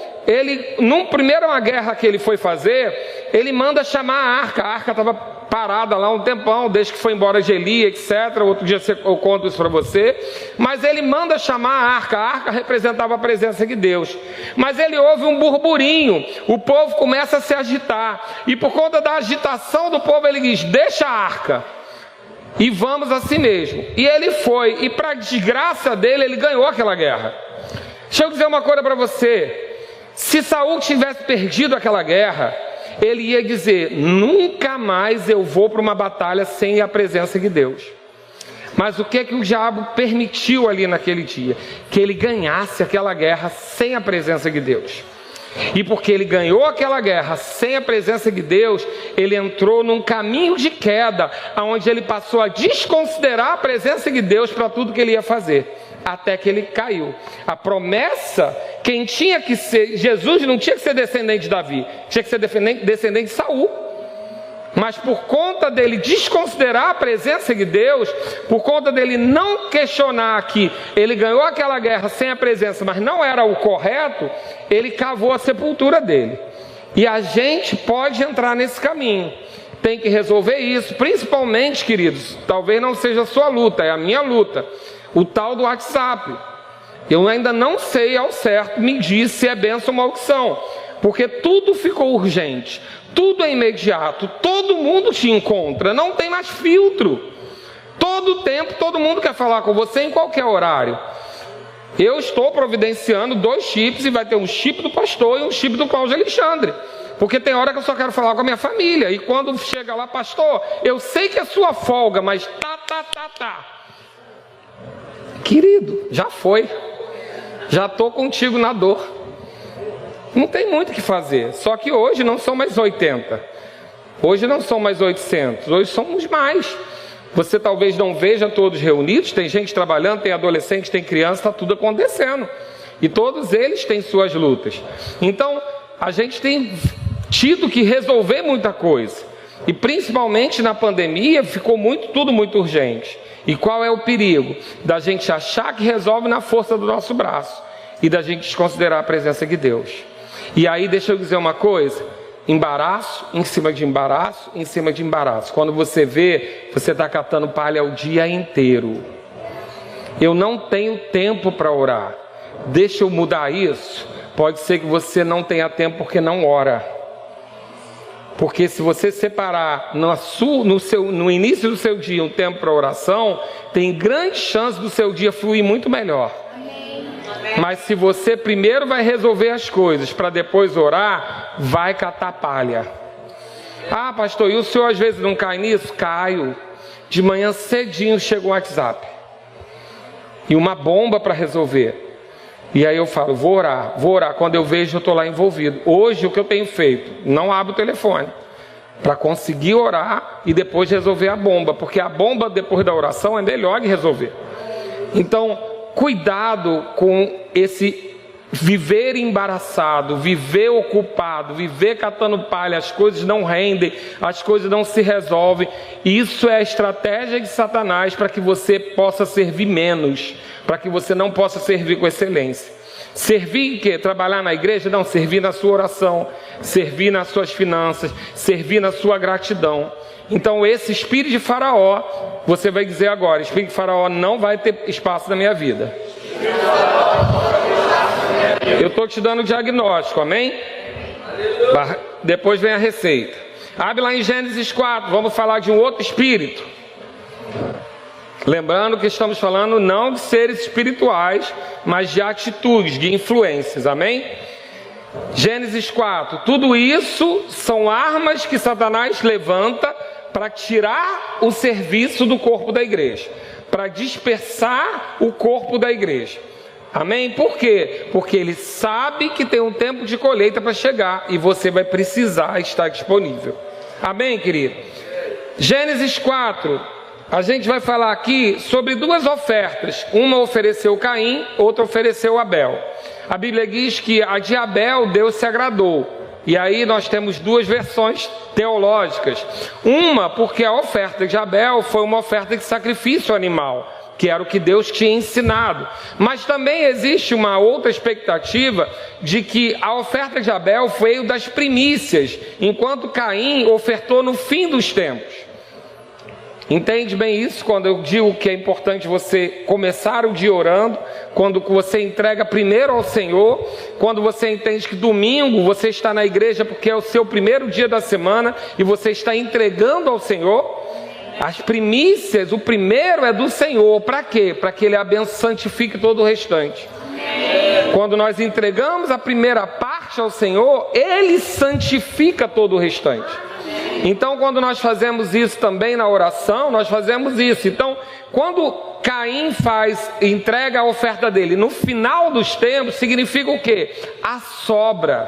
numa primeira guerra que ele foi fazer, ele manda chamar a arca estava parada lá um tempão, desde que foi embora de Eli, etc. Outro dia eu conto isso para você. Mas ele manda chamar a arca representava a presença de Deus. Mas ele ouve um burburinho, o povo começa a se agitar, e por conta da agitação do povo, ele diz: deixa a arca, e vamos assim mesmo. E ele foi, e para desgraça dele, ele ganhou aquela guerra. Deixa eu dizer uma coisa para você: se Saul tivesse perdido aquela guerra, ele ia dizer: nunca mais eu vou para uma batalha sem a presença de Deus. Mas o que o diabo permitiu ali naquele dia? Que ele ganhasse aquela guerra sem a presença de Deus. E porque ele ganhou aquela guerra sem a presença de Deus, ele entrou num caminho de queda, onde ele passou a desconsiderar a presença de Deus para tudo que ele ia fazer, até que ele caiu. A promessa, quem tinha que ser, Jesus não tinha que ser descendente de Davi, tinha que ser descendente de Saul. Mas por conta dele desconsiderar a presença de Deus, por conta dele não questionar que ele ganhou aquela guerra sem a presença, mas não era o correto, ele cavou a sepultura dele. E a gente pode entrar nesse caminho, tem que resolver isso, principalmente, queridos, talvez não seja a sua luta, é a minha luta, o tal do WhatsApp. Eu ainda não sei ao certo medir se é bênção ou maldição, porque tudo ficou urgente, tudo é imediato, todo mundo te encontra, não tem mais filtro. Todo tempo, todo mundo quer falar com você em qualquer horário. Eu estou providenciando 2 chips, e vai ter um chip do pastor e um chip do Cláudio Alexandre. Porque tem hora que eu só quero falar com a minha família, e quando chega lá: pastor, eu sei que é sua folga, mas tá. Querido, já foi. Já estou contigo na dor. Não tem muito o que fazer. Só que hoje não são mais 80. Hoje não são mais 800. Hoje somos mais. Você talvez não veja todos reunidos. Tem gente trabalhando, tem adolescente, tem criança, está tudo acontecendo. E todos eles têm suas lutas. Então, a gente tem tido que resolver muita coisa. E principalmente na pandemia ficou tudo muito urgente. E qual é o perigo? Da gente achar que resolve na força do nosso braço. E da gente desconsiderar a presença de Deus. E aí deixa eu dizer uma coisa. Embaraço, em cima de embaraço, em cima de embaraço. Quando você vê, você está catando palha o dia inteiro. Eu não tenho tempo para orar. Deixa eu mudar isso. Pode ser que você não tenha tempo porque não ora. Porque se você separar no início do seu dia um tempo para oração, tem grande chance do seu dia fluir muito melhor. Mas se você primeiro vai resolver as coisas para depois orar, vai catar palha. Ah, pastor, e o senhor às vezes não cai nisso? Caio. De manhã cedinho chega o WhatsApp. E uma bomba para resolver. E aí eu falo, vou orar. Quando eu vejo, eu estou lá envolvido. Hoje o que eu tenho feito? Não abro o telefone. Para conseguir orar e depois resolver a bomba. Porque a bomba depois da oração é melhor de resolver. Então, cuidado com esse viver embaraçado, viver ocupado, viver catando palha. As coisas não rendem, as coisas não se resolvem. Isso é a estratégia de Satanás para que você possa servir menos, para que você não possa servir com excelência. Servir em quê? Trabalhar na igreja? Não, servir na sua oração, servir nas suas finanças, servir na sua gratidão. Então esse espírito de Faraó, você vai dizer agora, espírito de Faraó não vai ter espaço na minha vida. Eu estou te dando o diagnóstico, amém? Depois vem a receita. Abre lá em Gênesis 4, vamos falar de um outro espírito. Lembrando que estamos falando não de seres espirituais, mas de atitudes, de influências, amém? Gênesis 4, tudo isso são armas que Satanás levanta para tirar o serviço do corpo da igreja, para dispersar o corpo da igreja. Amém? Por quê? Porque ele sabe que tem um tempo de colheita para chegar e você vai precisar estar disponível. Amém, querido? Gênesis 4. A gente vai falar aqui sobre duas ofertas. Uma ofereceu Caim, outra ofereceu Abel. A Bíblia diz que a de Abel Deus se agradou. E aí nós temos duas versões teológicas. Uma porque a oferta de Abel foi uma oferta de sacrifício animal, que era o que Deus tinha ensinado. Mas também existe uma outra expectativa de que a oferta de Abel veio das primícias, enquanto Caim ofertou no fim dos tempos. Entende bem isso quando eu digo que é importante você começar o dia orando, quando você entrega primeiro ao Senhor, quando você entende que domingo você está na igreja porque é o seu primeiro dia da semana e você está entregando ao Senhor. As primícias, o primeiro é do Senhor, para quê? Para que Ele santifique todo o restante. Quando nós entregamos a primeira parte ao Senhor, Ele santifica todo o restante. Então, quando nós fazemos isso também na oração, nós fazemos isso. Então, quando Caim entrega a oferta dele no final dos tempos, significa o quê? A sobra.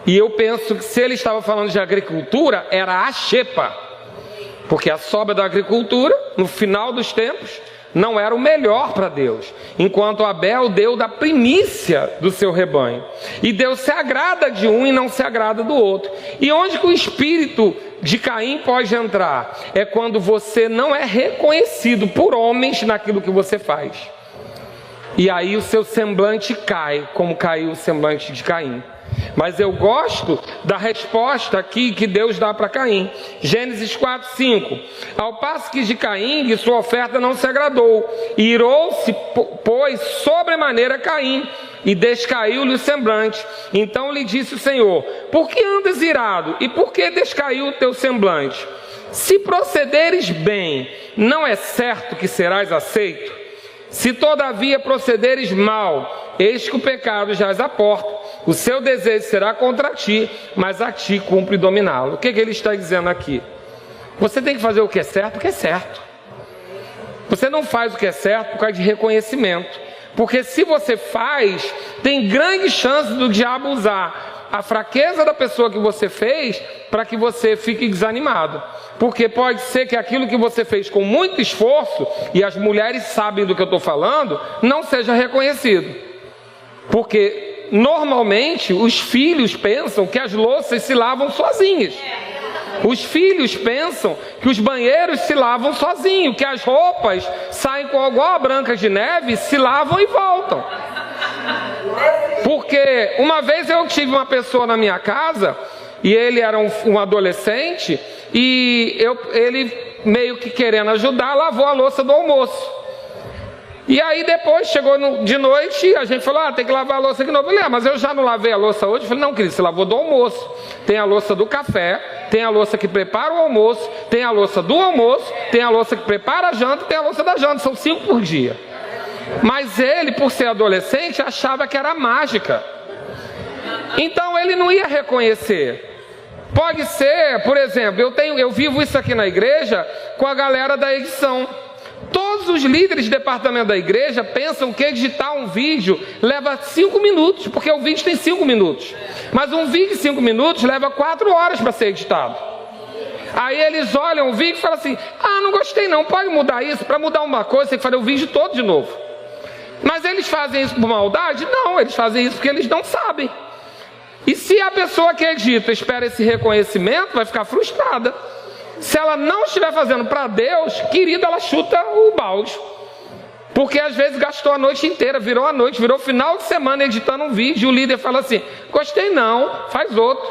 E eu penso que se ele estava falando de agricultura, era a xepa. Porque a sobra da agricultura, no final dos tempos, não era o melhor para Deus. Enquanto Abel deu da primícia do seu rebanho. E Deus se agrada de um e não se agrada do outro. E onde que o espírito de Caim pode entrar? É quando você não é reconhecido por homens naquilo que você faz. E aí o seu semblante cai, como caiu o semblante de Caim. Mas eu gosto da resposta aqui que Deus dá para Caim. Gênesis 4, 5. Ao passo que de Caim, de sua oferta não se agradou. E irou-se, pois, sobremaneira Caim, e descaiu-lhe o semblante. Então lhe disse o Senhor: por que andas irado? E por que descaiu o teu semblante? Se procederes bem, não é certo que serás aceito? Se todavia procederes mal, eis que o pecado jaz à porta. O seu desejo será contra ti, mas a ti cumpre dominá-lo. O que ele está dizendo aqui? Você tem que fazer o que é certo, Você não faz o que é certo por causa de reconhecimento. Porque se você faz, tem grande chance do diabo usar a fraqueza da pessoa que você fez para que você fique desanimado. Porque pode ser que aquilo que você fez com muito esforço, e as mulheres sabem do que eu estou falando, não seja reconhecido. Porque normalmente os filhos pensam que as louças se lavam sozinhas. Os filhos pensam que os banheiros se lavam sozinhos, que as roupas saem com igual a Branca de Neve, se lavam e voltam. Porque uma vez eu tive uma pessoa na minha casa, e ele era um adolescente, e ele meio que querendo ajudar, lavou a louça do almoço. E aí depois chegou de noite, a gente falou, tem que lavar a louça de novo. Eu falei, mas eu já não lavei a louça hoje. Eu falei, não, querido, você lavou do almoço. Tem a louça do café, tem a louça que prepara o almoço, tem a louça do almoço, tem a louça que prepara a janta, tem a louça da janta. São 5 por dia. Mas ele, por ser adolescente, achava que era mágica. Então ele não ia reconhecer. Pode ser, por exemplo, eu vivo isso aqui na igreja com a galera da edição. Todos os líderes de departamento da igreja pensam que editar um vídeo leva 5 minutos, porque o vídeo tem 5 minutos. Mas um vídeo de 5 minutos leva 4 horas para ser editado. Aí eles olham o vídeo e falam assim, não gostei não, pode mudar isso? Para mudar uma coisa, tem que fazer o vídeo todo de novo. Mas eles fazem isso por maldade? Não, eles fazem isso porque eles não sabem. E se a pessoa que edita espera esse reconhecimento, vai ficar frustrada. Se ela não estiver fazendo para Deus, querida, ela chuta o balde. Porque às vezes gastou a noite inteira, virou a noite, virou final de semana editando um vídeo, e o líder fala assim, gostei não, faz outro.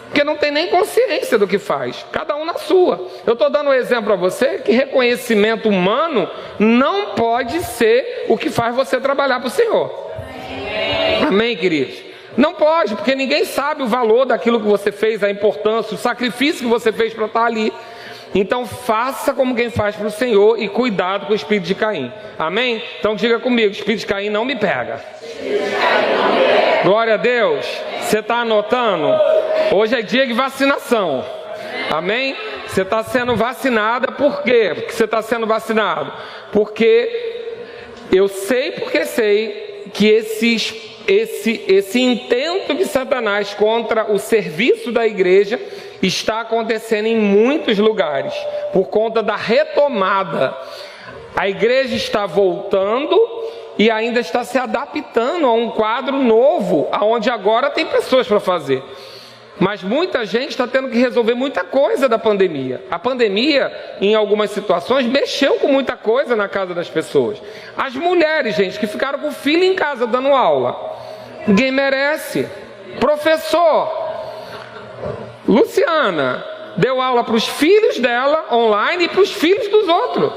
Porque não tem nem consciência do que faz, cada um na sua. Eu estou dando um exemplo para você, que reconhecimento humano não pode ser o que faz você trabalhar para o Senhor. Amém, queridos? Não pode, porque ninguém sabe o valor daquilo que você fez, a importância, o sacrifício que você fez para estar ali. Então faça como quem faz para o Senhor e cuidado com o espírito de Caim. Amém? Então diga comigo, espírito de Caim não me pega. Glória a Deus. Você está anotando? Hoje é dia de vacinação. Amém? Você está sendo vacinada, por quê? Porque você está sendo vacinado? Porque eu sei que esse intento de Satanás contra o serviço da igreja está acontecendo em muitos lugares, por conta da retomada. A igreja está voltando e ainda está se adaptando a um quadro novo, onde agora tem pessoas para fazer. Mas muita gente está tendo que resolver muita coisa da pandemia. A pandemia, em algumas situações, mexeu com muita coisa na casa das pessoas. As mulheres, gente, que ficaram com o filho em casa dando aula. Ninguém merece. Professor, Luciana, deu aula para os filhos dela online e para os filhos dos outros.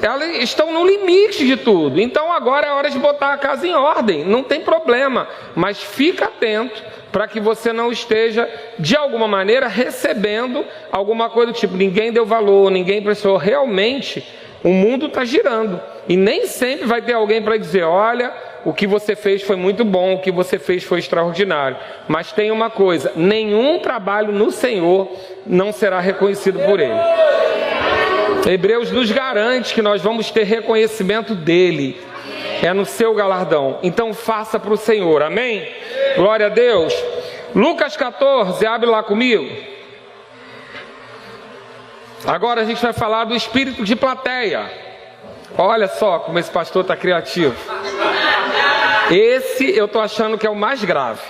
Elas estão no limite de tudo. Então agora é hora de botar a casa em ordem. Não tem problema. Mas fica atento para que você não esteja, de alguma maneira, recebendo alguma coisa do tipo, ninguém deu valor, ninguém prestou. Realmente, o mundo está girando. E nem sempre vai ter alguém para dizer, olha, o que você fez foi muito bom, o que você fez foi extraordinário. Mas tem uma coisa, nenhum trabalho no Senhor não será reconhecido por Ele. Hebreus nos garante que nós vamos ter reconhecimento dEle. É no seu galardão. Então faça para o Senhor, amém? Glória a Deus. Lucas 14, abre lá comigo. Agora a gente vai falar do espírito de plateia. Olha só como esse pastor está criativo. Esse eu estou achando que é o mais grave.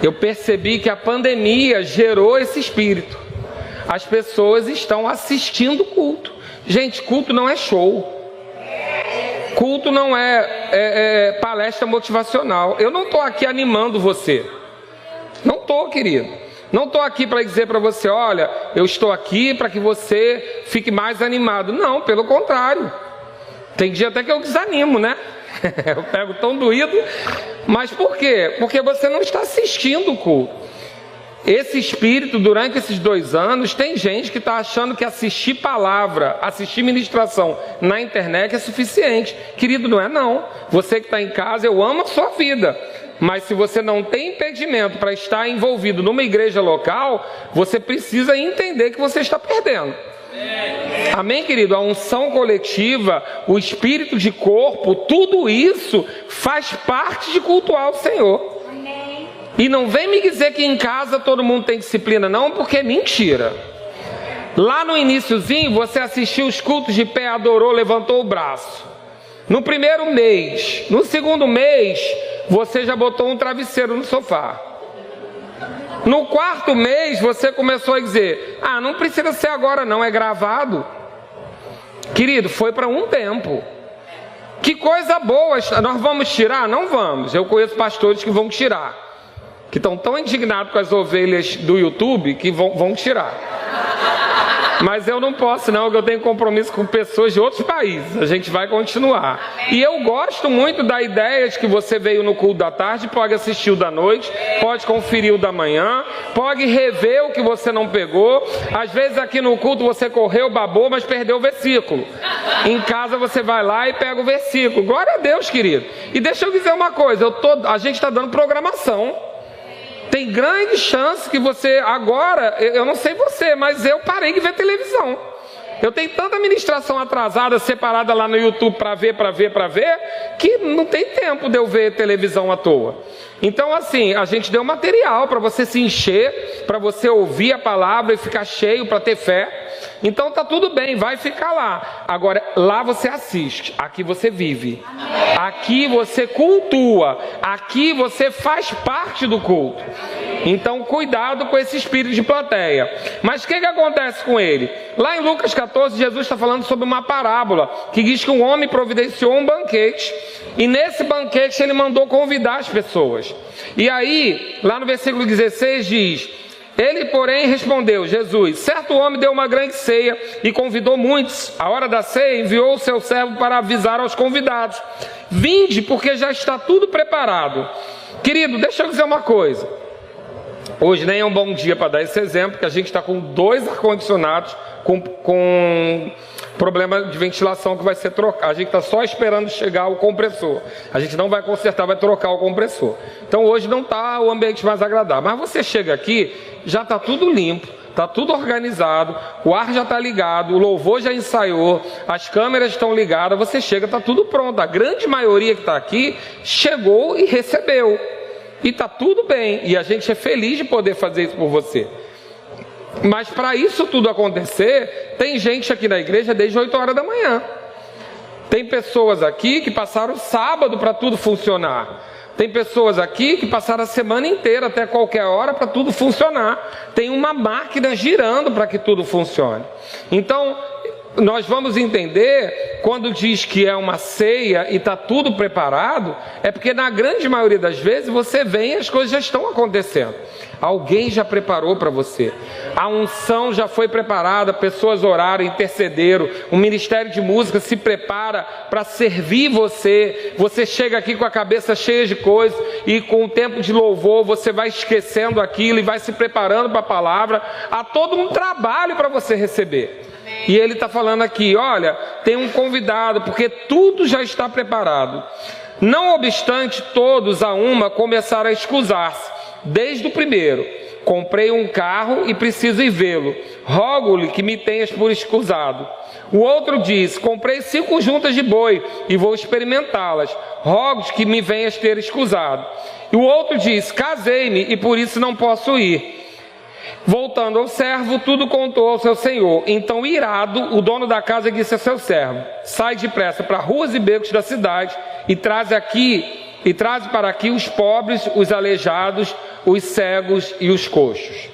Eu percebi que a pandemia gerou esse espírito. As pessoas estão assistindo culto. Gente, culto não é show. Culto não é palestra motivacional. Eu não estou aqui animando você. Não estou, querido. Não estou aqui para dizer para você, olha, eu estou aqui para que você fique mais animado. Não, pelo contrário. Tem dia até que eu desanimo, né? Eu pego tão doído. Mas por quê? Porque você não está assistindo o culto. Esse espírito, durante esses 2 anos, tem gente que está achando que assistir palavra, assistir ministração na internet é suficiente. Querido, não é não. Você que está em casa, eu amo a sua vida. Mas se você não tem impedimento para estar envolvido numa igreja local, você precisa entender que você está perdendo. Amém, querido? A unção coletiva, o espírito de corpo, tudo isso faz parte de cultuar o Senhor. E não vem me dizer que em casa todo mundo tem disciplina, não, porque é mentira. Lá no iniciozinho, você assistiu os cultos de pé, adorou, levantou o braço. No primeiro mês, no segundo mês, você já botou um travesseiro no sofá. No quarto mês, você começou a dizer, não precisa ser agora não, é gravado. Querido, foi para um tempo. Que coisa boa, nós vamos tirar? Não vamos, eu conheço pastores que vão tirar. Que estão tão indignados com as ovelhas do YouTube que vão tirar. Mas eu não posso não, porque eu tenho compromisso com pessoas de outros países. A gente vai continuar. E eu gosto muito da ideia de que você veio no culto da tarde, pode assistir o da noite, pode conferir o da manhã, pode rever o que você não pegou. Às vezes aqui no culto você correu, babou, mas perdeu o versículo. Em casa você vai lá e pega o versículo. Glória a Deus, querido. E deixa eu dizer uma coisa, a gente está dando programação. Tem grande chance que você, agora, eu não sei você, mas eu parei de ver televisão. Eu tenho tanta ministração atrasada, separada lá no YouTube para ver, que não tem tempo de eu ver televisão à toa. Então, assim, a gente deu material para você se encher, para você ouvir a palavra e ficar cheio para ter fé. Então tá tudo bem, vai ficar lá. Agora, lá você assiste, aqui você vive. Aqui você cultua, aqui você faz parte do culto. Então, cuidado com esse espírito de plateia. Mas o que acontece com ele? Lá em Lucas 14, Jesus está falando sobre uma parábola, que diz que um homem providenciou um banquete, e nesse banquete ele mandou convidar as pessoas. E aí, lá no versículo 16 diz... Ele, porém, respondeu, Jesus, certo homem deu uma grande ceia e convidou muitos. À hora da ceia, enviou o seu servo para avisar aos convidados. Vinde, porque já está tudo preparado. Querido, deixa eu dizer uma coisa. Hoje nem é um bom dia para dar esse exemplo, porque a gente está com 2 ar-condicionados com problema de ventilação que vai ser trocado. A gente está só esperando chegar o compressor. A gente não vai consertar, vai trocar o compressor. Então hoje não está o ambiente mais agradável. Mas você chega aqui, já está tudo limpo, está tudo organizado, o ar já está ligado, o louvor já ensaiou, as câmeras estão ligadas, você chega, está tudo pronto. A grande maioria que está aqui chegou e recebeu. E está tudo bem. E a gente é feliz de poder fazer isso por você. Mas para isso tudo acontecer, tem gente aqui na igreja desde 8 horas da manhã. Tem pessoas aqui que passaram o sábado para tudo funcionar. Tem pessoas aqui que passaram a semana inteira até qualquer hora para tudo funcionar. Tem uma máquina girando para que tudo funcione. Então, nós vamos entender, quando diz que é uma ceia e está tudo preparado, é porque na grande maioria das vezes você vem e as coisas já estão acontecendo. Alguém já preparou para você. A unção já foi preparada, pessoas oraram, intercederam. O ministério de música se prepara para servir você. Você chega aqui com a cabeça cheia de coisas e com o tempo de louvor você vai esquecendo aquilo e vai se preparando para a palavra. Há todo um trabalho para você receber. E ele está falando aqui, olha, tem um convidado, porque tudo já está preparado. Não obstante, todos a uma começaram a escusar-se. Desde o primeiro, comprei um carro e preciso ir vê-lo. Rogo-lhe que me tenhas por escusado. O outro diz, comprei 5 juntas de boi e vou experimentá-las. Rogo-te que me venhas ter escusado. E o outro diz, casei-me e por isso não posso ir. Voltando ao servo, tudo contou ao seu senhor. Então, irado, o dono da casa disse a seu servo, sai depressa para ruas e becos da cidade e traz para aqui os pobres, os aleijados, os cegos e os coxos.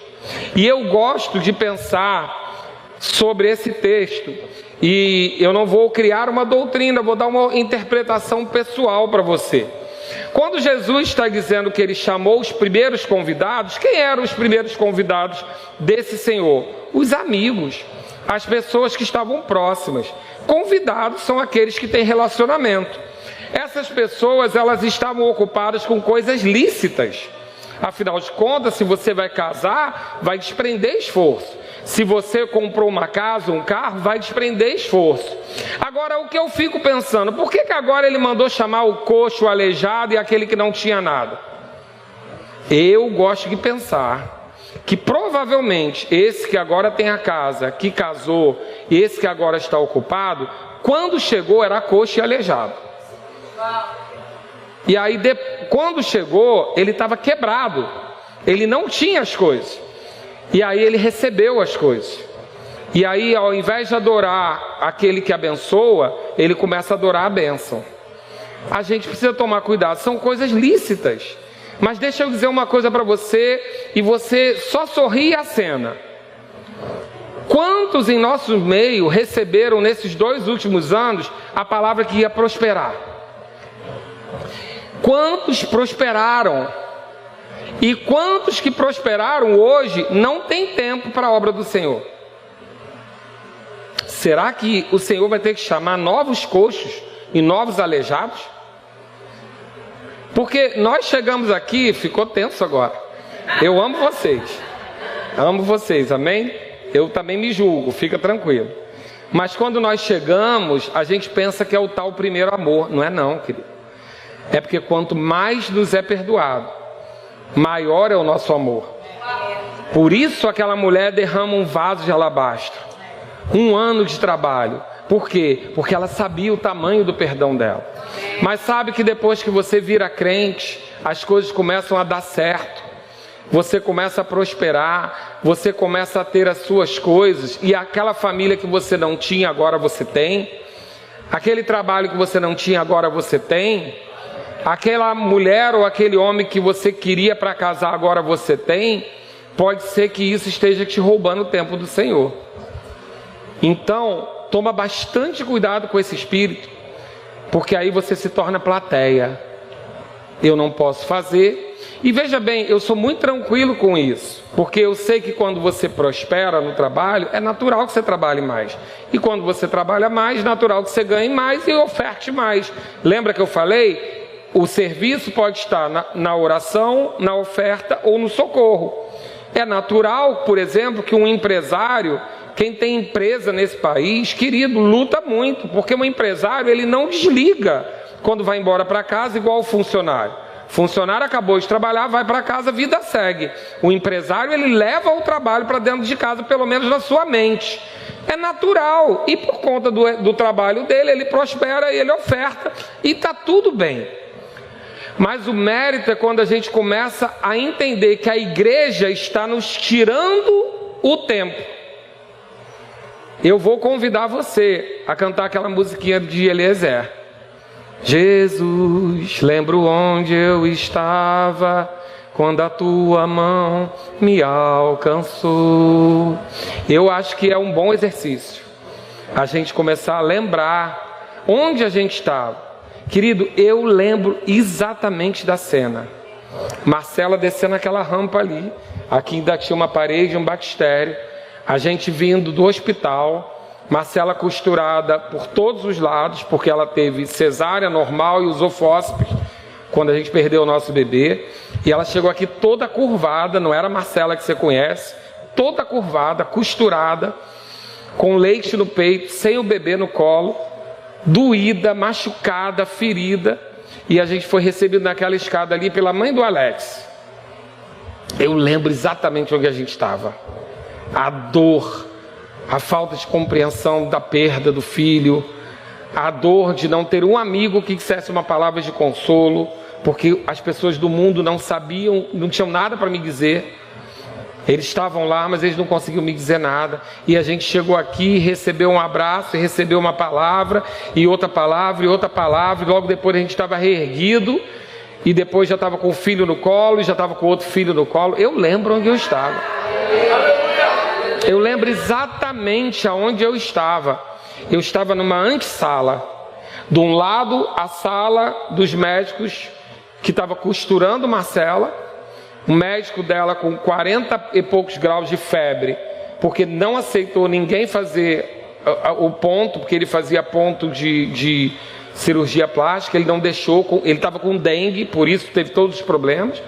E eu gosto de pensar sobre esse texto, e eu não vou criar uma doutrina, vou dar uma interpretação pessoal para você. Quando Jesus está dizendo que ele chamou os primeiros convidados, quem eram os primeiros convidados desse Senhor? Os amigos, as pessoas que estavam próximas. Convidados são aqueles que têm relacionamento. Essas pessoas, elas estavam ocupadas com coisas lícitas. Afinal de contas, se você vai casar, vai desprender esforço. Se você comprou uma casa, um carro, vai desprender esforço. Agora, o que eu fico pensando, por que agora ele mandou chamar o coxo, o aleijado e aquele que não tinha nada? Eu gosto de pensar que provavelmente esse que agora tem a casa, que casou, e esse que agora está ocupado, quando chegou era coxo e aleijado. E aí, quando chegou, ele estava quebrado, ele não tinha as coisas. E aí ele recebeu as coisas. E aí, ao invés de adorar aquele que abençoa, ele começa a adorar a bênção. A gente precisa tomar cuidado, são coisas lícitas. Mas deixa eu dizer uma coisa para você, e você só sorri e acena. Quantos em nosso meio receberam nesses 2 últimos anos a palavra que ia prosperar? Quantos prosperaram? E quantos que prosperaram hoje não tem tempo para a obra do Senhor? Será que o Senhor vai ter que chamar novos coxos e novos aleijados? Porque nós chegamos aqui, ficou tenso agora. Eu amo vocês, amém? Eu também me julgo, fica tranquilo. Mas quando nós chegamos, a gente pensa que é o tal primeiro amor. Não é não, querido. É porque quanto mais nos é perdoado, maior é o nosso amor. Por isso aquela mulher derrama um vaso de alabastro. 1 ano de trabalho. Por quê? Porque ela sabia o tamanho do perdão dela. Mas sabe que depois que você vira crente, as coisas começam a dar certo. Você começa a prosperar, você começa a ter as suas coisas, e aquela família que você não tinha, agora você tem. Aquele trabalho que você não tinha, agora você tem. Aquela mulher ou aquele homem que você queria para casar, agora você tem. Pode ser que isso esteja te roubando o tempo do Senhor. Então, toma bastante cuidado com esse espírito, porque aí você se torna plateia. Eu não posso fazer. E veja bem, eu sou muito tranquilo com isso, porque eu sei que quando você prospera no trabalho, é natural que você trabalhe mais. E quando você trabalha mais, é natural que você ganhe mais e oferte mais. Lembra que eu falei? O serviço pode estar na oração, na oferta ou no socorro. É natural, por exemplo, que um empresário, quem tem empresa nesse país, querido, luta muito, porque um empresário, ele não desliga quando vai embora para casa igual o funcionário. O funcionário acabou de trabalhar, vai para casa, a vida segue. O empresário, ele leva o trabalho para dentro de casa, pelo menos na sua mente. É natural, e por conta do trabalho dele, ele prospera, ele oferta, e está tudo bem. Mas o mérito é quando a gente começa a entender que a igreja está nos tirando o tempo. Eu vou convidar você a cantar aquela musiquinha de Eliezer. Jesus, lembro onde eu estava quando a tua mão me alcançou. Eu acho que é um bom exercício a gente começar a lembrar onde a gente estava. Querido, eu lembro exatamente da cena. Marcela descendo aquela rampa ali. Aqui ainda tinha uma parede, um batistério. A gente vindo do hospital. Marcela costurada por todos os lados, porque ela teve cesárea normal e usou fósseis quando a gente perdeu o nosso bebê. E ela chegou aqui toda curvada, não era a Marcela que você conhece, toda curvada, costurada, com leite no peito, sem o bebê no colo, doída, machucada, ferida. E a gente foi recebido naquela escada ali pela mãe do Alex. Eu lembro exatamente onde a gente estava. A dor, a falta de compreensão da perda do filho, a dor de não ter um amigo que dissesse uma palavra de consolo, porque as pessoas do mundo não sabiam, não tinham nada para me dizer. Eles estavam lá, mas eles não conseguiam me dizer nada. E a gente chegou aqui, recebeu um abraço, recebeu uma palavra, e outra palavra, e outra palavra, e logo depois a gente estava reerguido, e depois já estava com o filho no colo, e já estava com outro filho no colo. Eu lembro onde eu estava. Eu lembro exatamente aonde eu estava. Eu estava numa antessala. De um lado, a sala dos médicos, que estava costurando Marcela. O médico dela com 40 e poucos graus de febre, porque não aceitou ninguém fazer o ponto, porque ele fazia ponto de cirurgia plástica, ele não deixou, ele estava com dengue, por isso teve todos os problemas,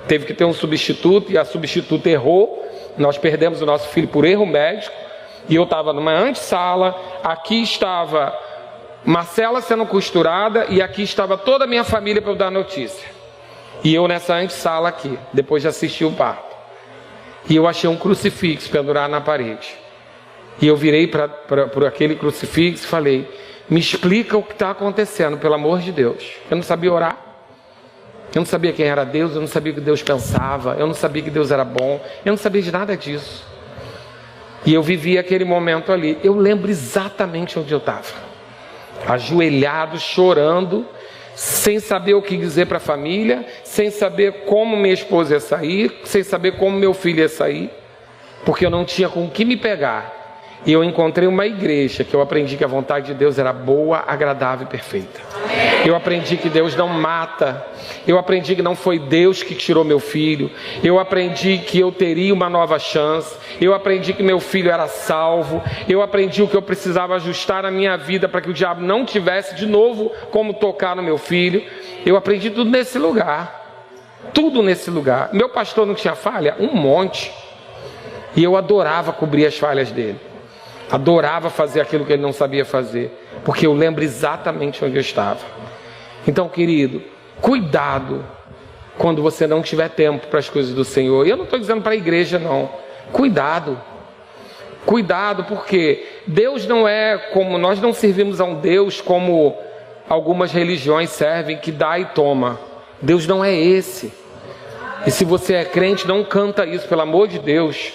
teve que ter um substituto, e a substituta errou, nós perdemos o nosso filho por erro médico, e eu estava numa antessala, aqui estava Marcela sendo costurada, e aqui estava toda a minha família para eu dar notícia. E eu nessa antessala aqui, depois de assistir o parto. E eu achei um crucifixo pendurado na parede. E eu virei para aquele crucifixo e falei: me explica o que está acontecendo, pelo amor de Deus. Eu não sabia orar. Eu não sabia quem era Deus, eu não sabia o que Deus pensava, eu não sabia que Deus era bom, eu não sabia de nada disso. E eu vivi aquele momento ali. Eu lembro exatamente onde eu estava. Ajoelhado, chorando, sem saber o que dizer para a família, sem saber como minha esposa ia sair, sem saber como meu filho ia sair, porque eu não tinha com o que me pegar. E eu encontrei uma igreja que eu aprendi que a vontade de Deus era boa, agradável e perfeita. Eu aprendi que Deus não mata. Eu aprendi que não foi Deus que tirou meu filho. Eu aprendi que eu teria uma nova chance. Eu aprendi que meu filho era salvo. Eu aprendi o que eu precisava ajustar na minha vida para que o diabo não tivesse de novo como tocar no meu filho. Eu aprendi tudo nesse lugar. Tudo nesse lugar. Meu pastor não tinha falha? Um monte. E eu adorava cobrir as falhas dele. Adorava fazer aquilo que ele não sabia fazer, porque eu lembro exatamente onde eu estava. Então, querido, cuidado quando você não tiver tempo para as coisas do Senhor. E eu não estou dizendo para a igreja, não. Cuidado. Cuidado, porque Deus não é como... Nós não servimos a um Deus como algumas religiões servem, que dá e toma. Deus não é esse. E se você é crente, não canta isso, pelo amor de Deus.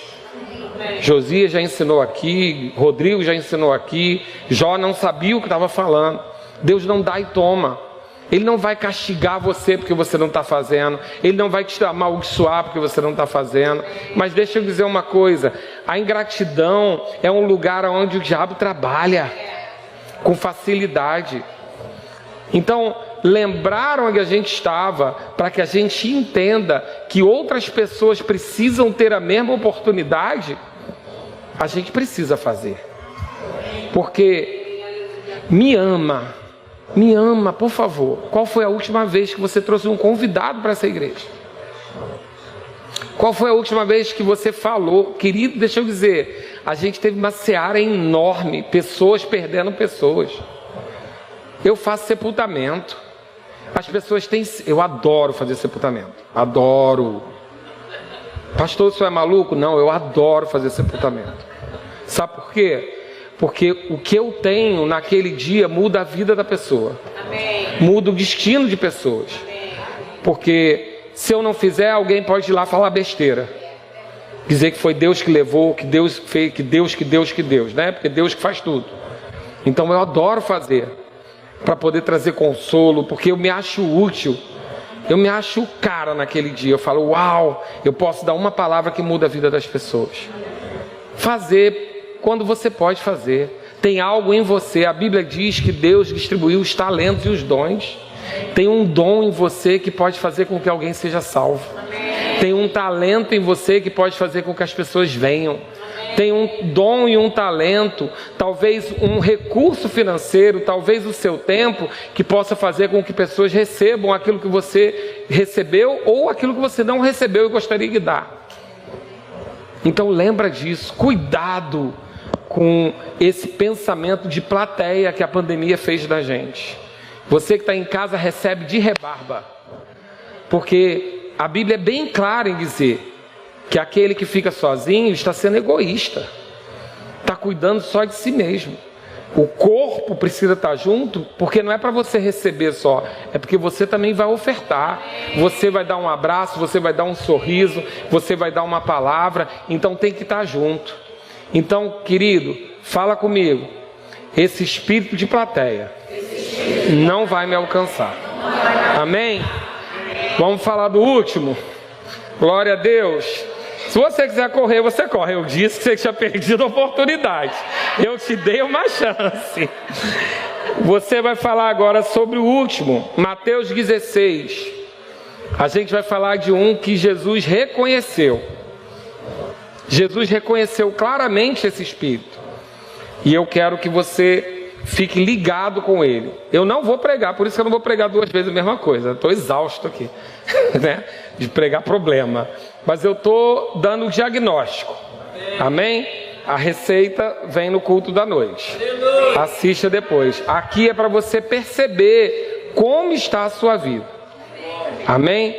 Josias já ensinou aqui, Rodrigo já ensinou aqui, Jó não sabia o que estava falando. Deus não dá e toma. Ele não vai castigar você porque você não está fazendo. Ele não vai te amaldiçoar porque você não está fazendo. Mas deixa eu dizer uma coisa: a ingratidão é um lugar onde o diabo trabalha com facilidade. Então, lembrar onde a gente estava, para que a gente entenda que outras pessoas precisam ter a mesma oportunidade, a gente precisa fazer. Porque me ama, por favor. Qual foi a última vez que você trouxe um convidado para essa igreja? Qual foi a última vez que você falou? Querido, deixa eu dizer, a gente teve uma seara enorme, pessoas perdendo pessoas. Eu faço sepultamento. As pessoas têm... Eu adoro fazer sepultamento. Adoro. Pastor, o senhor é maluco? Não, eu adoro fazer sepultamento. Sabe por quê? Porque o que eu tenho naquele dia muda a vida da pessoa. Amém. Muda o destino de pessoas. Amém. Porque se eu não fizer, alguém pode ir lá falar besteira. Dizer que foi Deus que levou, que Deus fez, que Deus, né? Porque Deus que faz tudo. Então eu adoro fazer, para poder trazer consolo, porque eu me acho útil, eu me acho o cara naquele dia. Eu falo, uau, eu posso dar uma palavra que muda a vida das pessoas. Fazer quando você pode fazer. Tem algo em você. A Bíblia diz que Deus distribuiu os talentos e os dons. Tem um dom em você que pode fazer com que alguém seja salvo. Tem um talento em você que pode fazer com que as pessoas venham. Tem um dom e um talento, talvez um recurso financeiro, talvez o seu tempo, que possa fazer com que pessoas recebam aquilo que você recebeu ou aquilo que você não recebeu e gostaria de dar. Então lembra disso, cuidado com esse pensamento de plateia que a pandemia fez da gente. Você que está em casa recebe de rebarba, porque a Bíblia é bem clara em dizer que aquele que fica sozinho está sendo egoísta, está cuidando só de si mesmo. O corpo precisa estar junto, porque não é para você receber só, é porque você também vai ofertar. Você vai dar um abraço, você vai dar um sorriso, você vai dar uma palavra, então tem que estar junto. Então, querido, fala comigo, esse espírito de plateia não vai me alcançar. Amém? Vamos falar do último. Glória a Deus. Se você quiser correr, você corre. Eu disse que você tinha perdido a oportunidade. Eu te dei uma chance. Você vai falar agora sobre o último, Mateus 16. A gente vai falar de um que Jesus reconheceu. Jesus reconheceu claramente esse espírito. E eu quero que você fique ligado com ele. Eu não vou pregar, por isso que eu não vou pregar duas vezes a mesma coisa. Estou exausto aqui, né? De pregar problema. Mas eu estou dando o diagnóstico. Amém? A receita vem no culto da noite. Assista depois. Aqui é para você perceber como está a sua vida. Amém?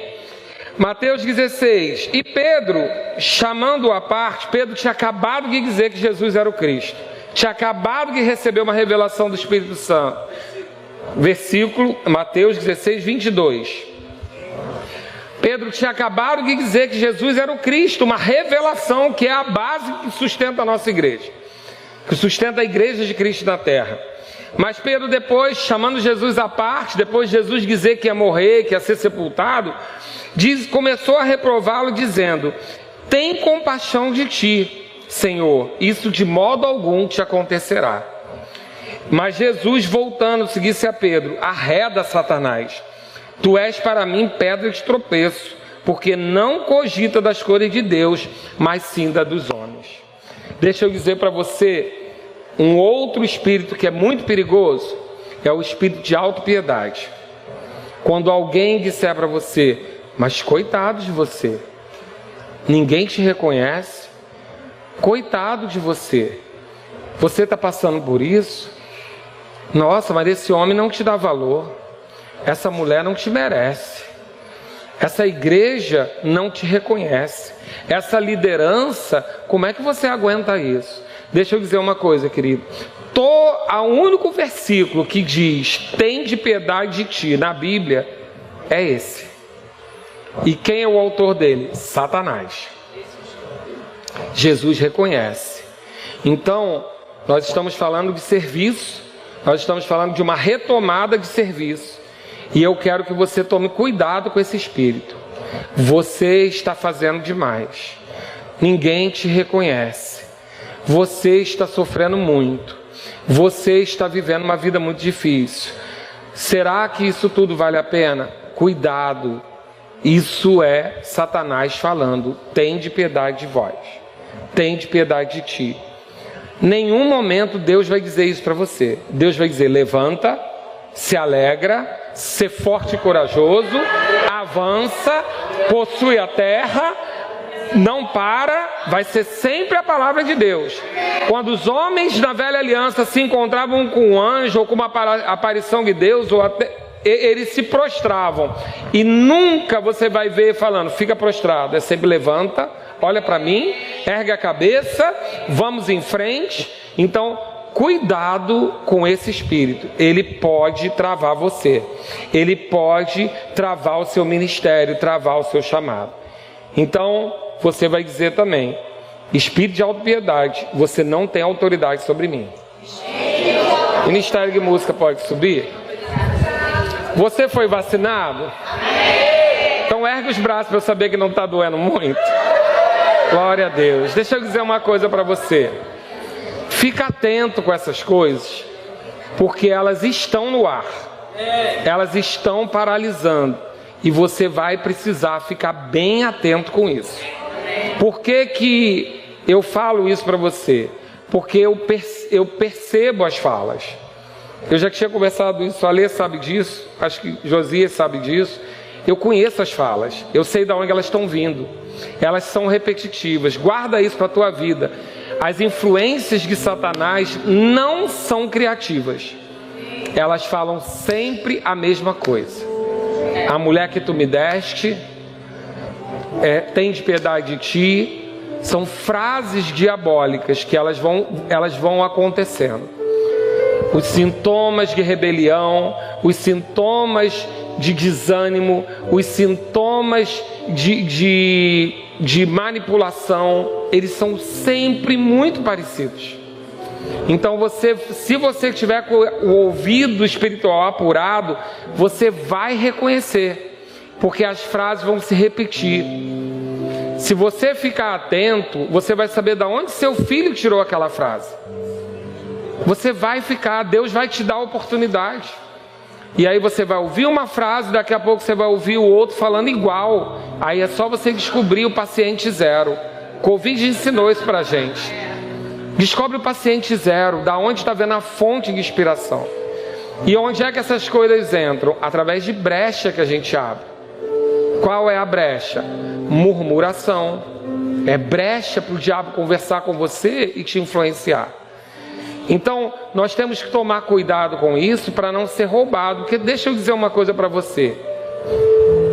Mateus 16. E Pedro, chamando-o à parte, Pedro tinha acabado de dizer que Jesus era o Cristo. Tinha acabado de receber uma revelação do Espírito Santo. Versículo, Mateus 16, 22. Pedro tinha acabado de dizer que Jesus era o Cristo, uma revelação que é a base que sustenta a nossa igreja, que sustenta a igreja de Cristo na terra. Mas Pedro depois, chamando Jesus à parte, depois de Jesus dizer que ia morrer, que ia ser sepultado, começou a reprová-lo dizendo: tem compaixão de ti, Senhor, isso de modo algum te acontecerá. Mas Jesus, voltando, seguisse a Pedro: arreda, Satanás, tu és para mim pedra de tropeço, porque não cogita das coisas de Deus, mas sim da dos homens. Deixa eu dizer para você, um outro espírito que é muito perigoso é o espírito de autopiedade. Quando alguém disser para você: mas coitado de você, ninguém te reconhece, coitado de você, você está passando por isso? Nossa, mas esse homem não te dá valor, essa mulher não te merece, essa igreja não te reconhece, essa liderança, como é que você aguenta isso? Deixa eu dizer uma coisa, querido. O único versículo que diz "tende piedade de ti" na Bíblia é esse. E quem é o autor dele? Satanás. Jesus reconhece. Então, nós estamos falando de serviço, nós estamos falando de uma retomada de serviço. E eu quero que você tome cuidado com esse espírito. Você está fazendo demais. Ninguém te reconhece. Você está sofrendo muito. Você está vivendo uma vida muito difícil. Será que isso tudo vale a pena? Cuidado. Isso é Satanás falando: tende piedade de vós. Tende piedade de ti. Nenhum momento Deus vai dizer isso para você. Deus vai dizer: levanta, se alegra, ser forte e corajoso, avança, possui a terra, não para. Vai ser sempre a palavra de Deus. Quando os homens na velha aliança se encontravam com um anjo ou com uma aparição de Deus, ou até, eles se prostravam. E nunca você vai ver falando: fica prostrado. É sempre: levanta, olha para mim, ergue a cabeça, vamos em frente. Então, cuidado com esse espírito. Ele pode travar você. Ele pode travar o seu ministério, travar o seu chamado. Então, você vai dizer também: espírito de autopiedade, você não tem autoridade sobre mim. Ministério de música pode subir? Você foi vacinado? Então ergue os braços para eu saber que não está doendo muito. Glória a Deus. Deixa eu dizer uma coisa para você. Fica atento com essas coisas, porque elas estão no ar. Elas estão paralisando. E você vai precisar ficar bem atento com isso. Por que eu falo isso para você? Porque eu percebo as falas. Eu já tinha conversado isso, a Alê sabe disso, acho que Josias sabe disso. Eu conheço as falas, eu sei de onde elas estão vindo. Elas são repetitivas. Guarda isso para a tua vida. As influências de Satanás não são criativas. Elas falam sempre a mesma coisa. A mulher que tu me deste, tende piedade de ti. São frases diabólicas que elas vão acontecendo. Os sintomas de rebelião, os sintomas de desânimo, os sintomas de manipulação, eles são sempre muito parecidos. Então se você tiver com o ouvido espiritual apurado, você vai reconhecer, porque as frases vão se repetir. Se você ficar atento, você vai saber de onde seu filho tirou aquela frase. Você vai ficar, Deus vai te dar a oportunidade. E aí você vai ouvir uma frase, daqui a pouco você vai ouvir o outro falando igual. Aí é só você descobrir o paciente zero. Covid ensinou isso pra gente. Descobre o paciente zero, da onde está vendo a fonte de inspiração. E onde é que essas coisas entram? Através de brecha que a gente abre. Qual é a brecha? Murmuração. É brecha para o diabo conversar com você e te influenciar. Então, nós temos que tomar cuidado com isso para não ser roubado. Porque deixa eu dizer uma coisa para você.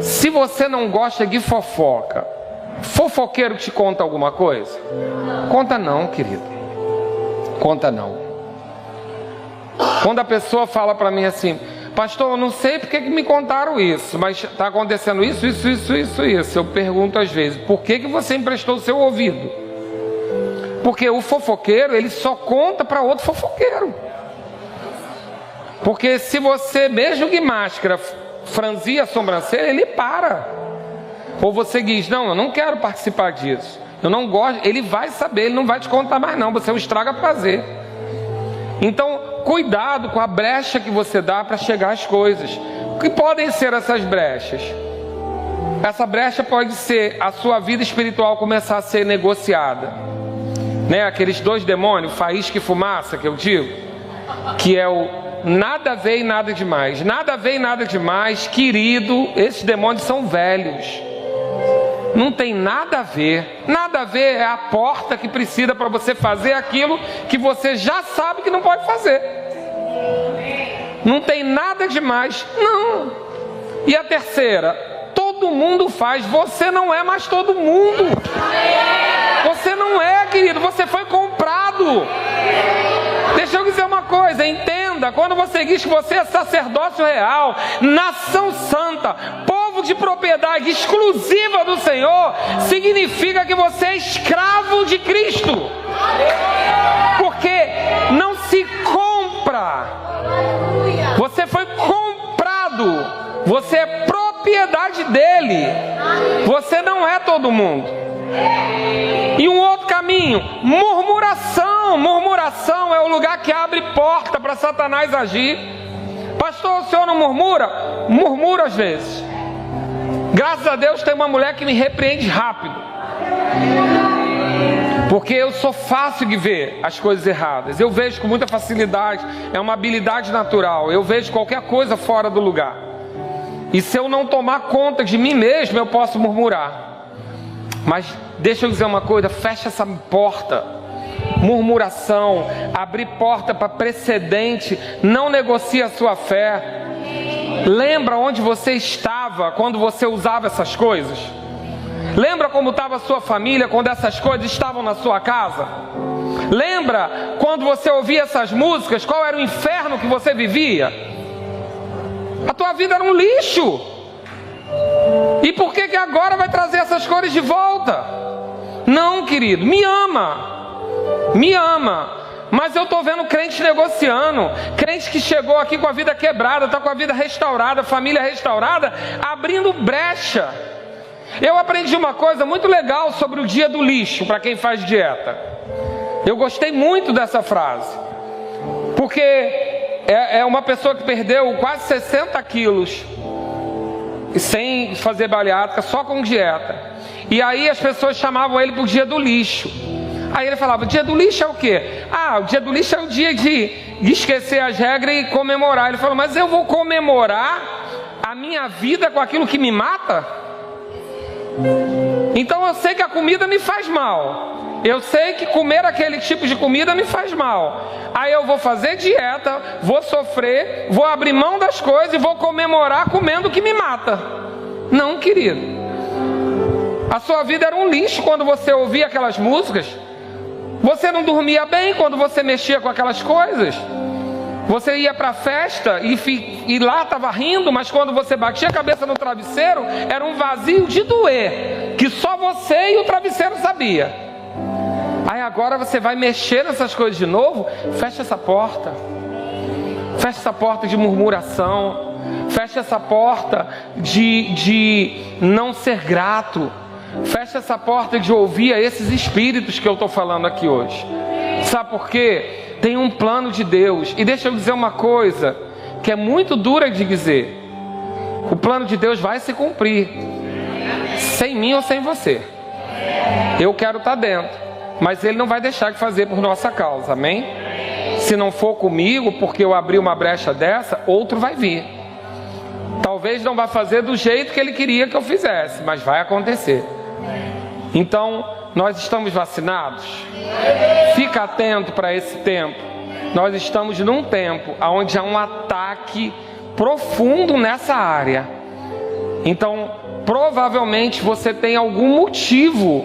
Se você não gosta de fofoca, fofoqueiro te conta alguma coisa? Conta não, querido. Conta não. Quando a pessoa fala para mim assim: pastor, eu não sei porque que me contaram isso, mas está acontecendo isso. Eu pergunto às vezes: por que você emprestou o seu ouvido? Porque o fofoqueiro, ele só conta para outro fofoqueiro. Porque se você, mesmo de máscara, franzir a sobrancelha, ele para. Ou você diz: não, eu não quero participar disso, eu não gosto. Ele vai saber, ele não vai te contar mais não. Você é um estraga-prazer. Então, cuidado com a brecha que você dá para chegar às coisas. O que podem ser essas brechas? Essa brecha pode ser a sua vida espiritual começar a ser negociada, né? Aqueles dois demônios, faísca e fumaça, que eu digo, que é o nada a ver e nada demais. Nada a ver e nada demais, querido, esses demônios são velhos. Não tem nada a ver. Nada a ver é a porta que precisa para você fazer aquilo que você já sabe que não pode fazer. Não tem nada demais, não. E a terceira: todo mundo faz, você não é mais todo mundo. Você não é, querido, você foi comprado. Deixa eu dizer uma coisa, entenda: quando você diz que você é sacerdócio real, nação santa, povo de propriedade exclusiva do Senhor, significa que você é escravo de Cristo. Porque não se compra. Você foi comprado. Você é propriedade dele. Você não é todo mundo. E um outro caminho: murmuração. Murmuração é o lugar que abre porta para Satanás agir. Pastor, o senhor não murmura? Murmura às vezes. Graças a Deus tem uma mulher que me repreende rápido, porque eu sou fácil de ver as coisas erradas. Eu vejo com muita facilidade. É uma habilidade natural. Eu vejo qualquer coisa fora do lugar. E se eu não tomar conta de mim mesmo, eu posso murmurar. Mas deixa eu dizer uma coisa: fecha essa porta. Murmuração, abrir porta para precedente, não negocie a sua fé. Lembra onde você estava quando você usava essas coisas? Lembra como estava a sua família quando essas coisas estavam na sua casa? Lembra quando você ouvia essas músicas, qual era o inferno que você vivia? A tua vida era um lixo. E por que agora vai trazer essas cores de volta? Não, querido, me ama. Me ama. Mas eu estou vendo crente negociando. Crente que chegou aqui com a vida quebrada, está com a vida restaurada, família restaurada, abrindo brecha. Eu aprendi uma coisa muito legal sobre o dia do lixo, para quem faz dieta. Eu gostei muito dessa frase. Porque é uma pessoa que perdeu quase 60 quilos sem fazer bariátrica, só com dieta. E aí as pessoas chamavam ele para o dia do lixo. Aí ele falava: o dia do lixo é o quê? Ah, o dia do lixo é o dia de esquecer as regras e comemorar. Ele falou: mas eu vou comemorar a minha vida com aquilo que me mata? Então eu sei que a comida me faz mal. Eu sei que comer aquele tipo de comida me faz mal. Aí eu vou fazer dieta, vou sofrer, vou abrir mão das coisas e vou comemorar comendo o que me mata. Não, querido. A sua vida era um lixo quando você ouvia aquelas músicas. Você não dormia bem quando você mexia com aquelas coisas. Você ia para a festa e lá estava rindo, mas quando você batia a cabeça no travesseiro, era um vazio de doer, que só você e o travesseiro sabia. Aí agora você vai mexer nessas coisas de novo. Fecha essa porta. Fecha essa porta de murmuração. Fecha essa porta de não ser grato. Fecha essa porta de ouvir a esses espíritos que eu estou falando aqui hoje. Sabe por quê? Tem um plano de Deus. E deixa eu dizer uma coisa que é muito dura de dizer: o plano de Deus vai se cumprir, sem mim ou sem você. Eu quero estar dentro, mas Ele não vai deixar de fazer por nossa causa, amém? Se não for comigo, porque eu abri uma brecha dessa, outro vai vir. Talvez não vá fazer do jeito que Ele queria que eu fizesse, mas vai acontecer. Então, nós estamos vacinados? Fica atento para esse tempo. Nós estamos num tempo onde há um ataque profundo nessa área. Então, provavelmente você tem algum motivo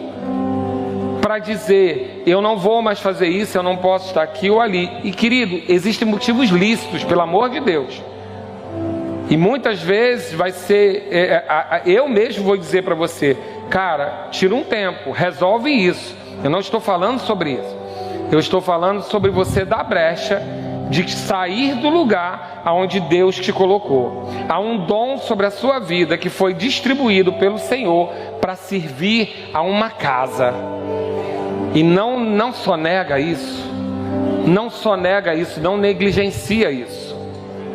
para dizer: eu não vou mais fazer isso, eu não posso estar aqui ou ali. E querido, existem motivos lícitos, pelo amor de Deus. E muitas vezes vai ser, eu mesmo vou dizer para você: cara, tira um tempo, resolve isso. Eu não estou falando sobre isso. Eu estou falando sobre você dar brecha de sair do lugar aonde Deus te colocou. Há um dom sobre a sua vida que foi distribuído pelo Senhor para servir a uma casa. E não só nega isso, não negligencia isso.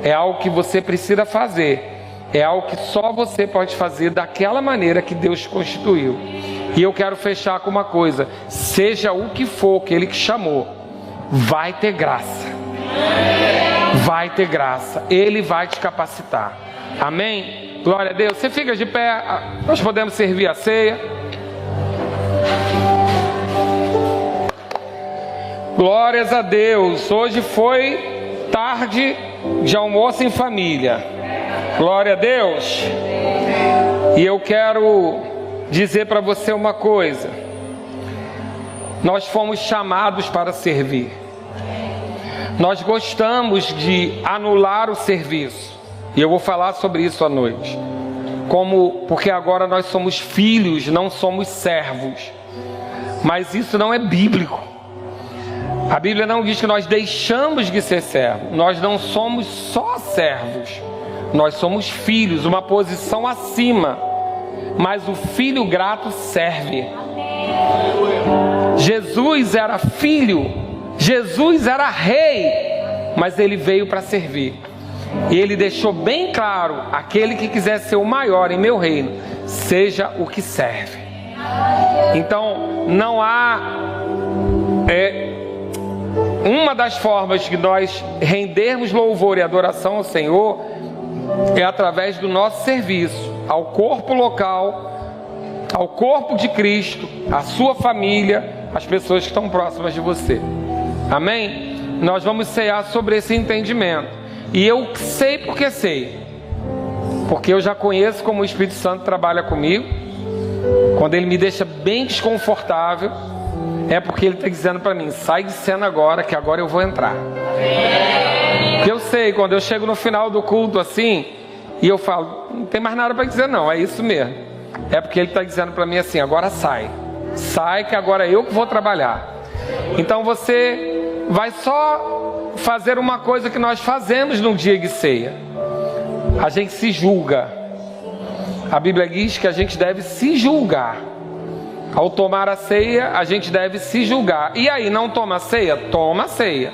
É algo que você precisa fazer. É algo que só você pode fazer daquela maneira que Deus te constituiu. E eu quero fechar com uma coisa: seja o que for que Ele te chamou, vai ter graça. Vai ter graça. Ele vai te capacitar. Amém? Glória a Deus. Você fica de pé. Nós podemos servir a ceia. Glórias a Deus. Hoje foi tarde de almoço em família. Glória a Deus. E eu quero dizer para você uma coisa: nós fomos chamados para servir. Nós gostamos de anular o serviço. E eu vou falar sobre isso à noite. Porque agora nós somos filhos, não somos servos. Mas isso não é bíblico. A Bíblia não diz que nós deixamos de ser servos. Nós não somos só servos. Nós somos filhos, uma posição acima. Mas o filho grato serve. Jesus era filho. Jesus era rei. Mas ele veio para servir. E ele deixou bem claro: aquele que quiser ser o maior em meu reino, seja o que serve. Então, não há... uma das formas de nós rendermos louvor e adoração ao Senhor é através do nosso serviço ao corpo local, ao corpo de Cristo, à sua família, às pessoas que estão próximas de você. Amém? Nós vamos cear sobre esse entendimento. E eu sei porque sei. Porque eu já conheço como o Espírito Santo trabalha comigo. Quando ele me deixa bem desconfortável, é porque ele está dizendo para mim: sai de cena agora, que agora eu vou entrar. Porque eu sei, quando eu chego no final do culto assim, e eu falo: não tem mais nada para dizer não, é isso mesmo. É porque ele está dizendo para mim assim: agora sai. Sai que agora eu que vou trabalhar. Então você vai só fazer uma coisa que nós fazemos no dia de ceia. A gente se julga. A Bíblia diz que a gente deve se julgar. Ao tomar a ceia, a gente deve se julgar. E aí, não toma a ceia? Toma a ceia.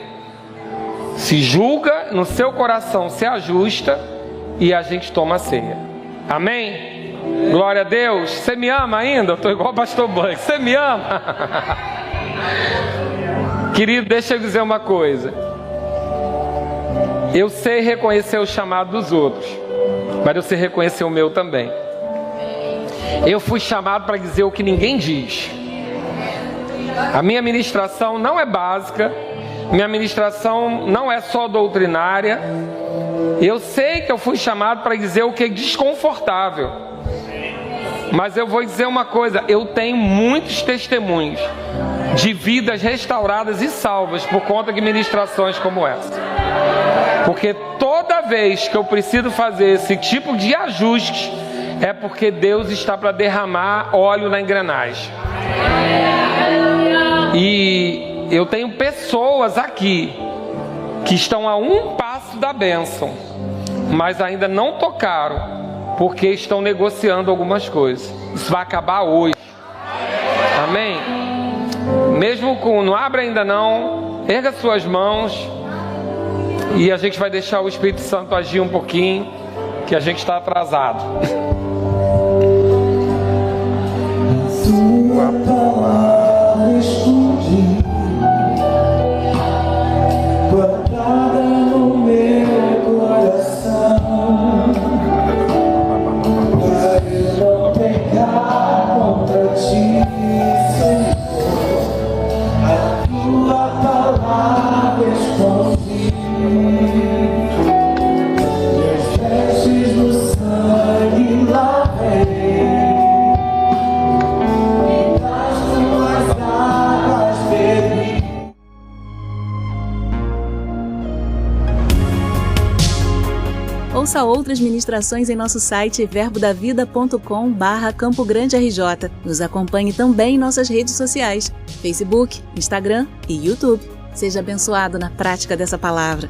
Se julga, no seu coração se ajusta e a gente toma a ceia. Amém? Glória a Deus. Você me ama ainda? Eu estou igual o pastor Blanc. Você me ama? Querido, deixa eu dizer uma coisa. Eu sei reconhecer o chamado dos outros, mas eu sei reconhecer o meu também. Eu fui chamado para dizer o que ninguém diz. A minha ministração não é básica. Minha ministração não é só doutrinária. Eu sei que eu fui chamado para dizer o que é desconfortável. Mas eu vou dizer uma coisa: eu tenho muitos testemunhos de vidas restauradas e salvas por conta de ministrações como essa. Porque toda vez que eu preciso fazer esse tipo de ajuste, é porque Deus está para derramar óleo na engrenagem. E eu tenho pessoas aqui que estão a um passo da bênção, mas ainda não tocaram, porque estão negociando algumas coisas. Isso vai acabar hoje. Amém? Mesmo com não abra ainda não, erga suas mãos e a gente vai deixar o Espírito Santo agir um pouquinho, que a gente está atrasado. Sua palavra escondida, guardada no meu coração, pra eu não pecar contra ti, Senhor. A tua palavra escondida, meus vestes no sangue lá. Conheça outras ministrações em nosso site verbodavida.com/Campo Grande RJ. Nos acompanhe também em nossas redes sociais, Facebook, Instagram e YouTube. Seja abençoado na prática dessa palavra.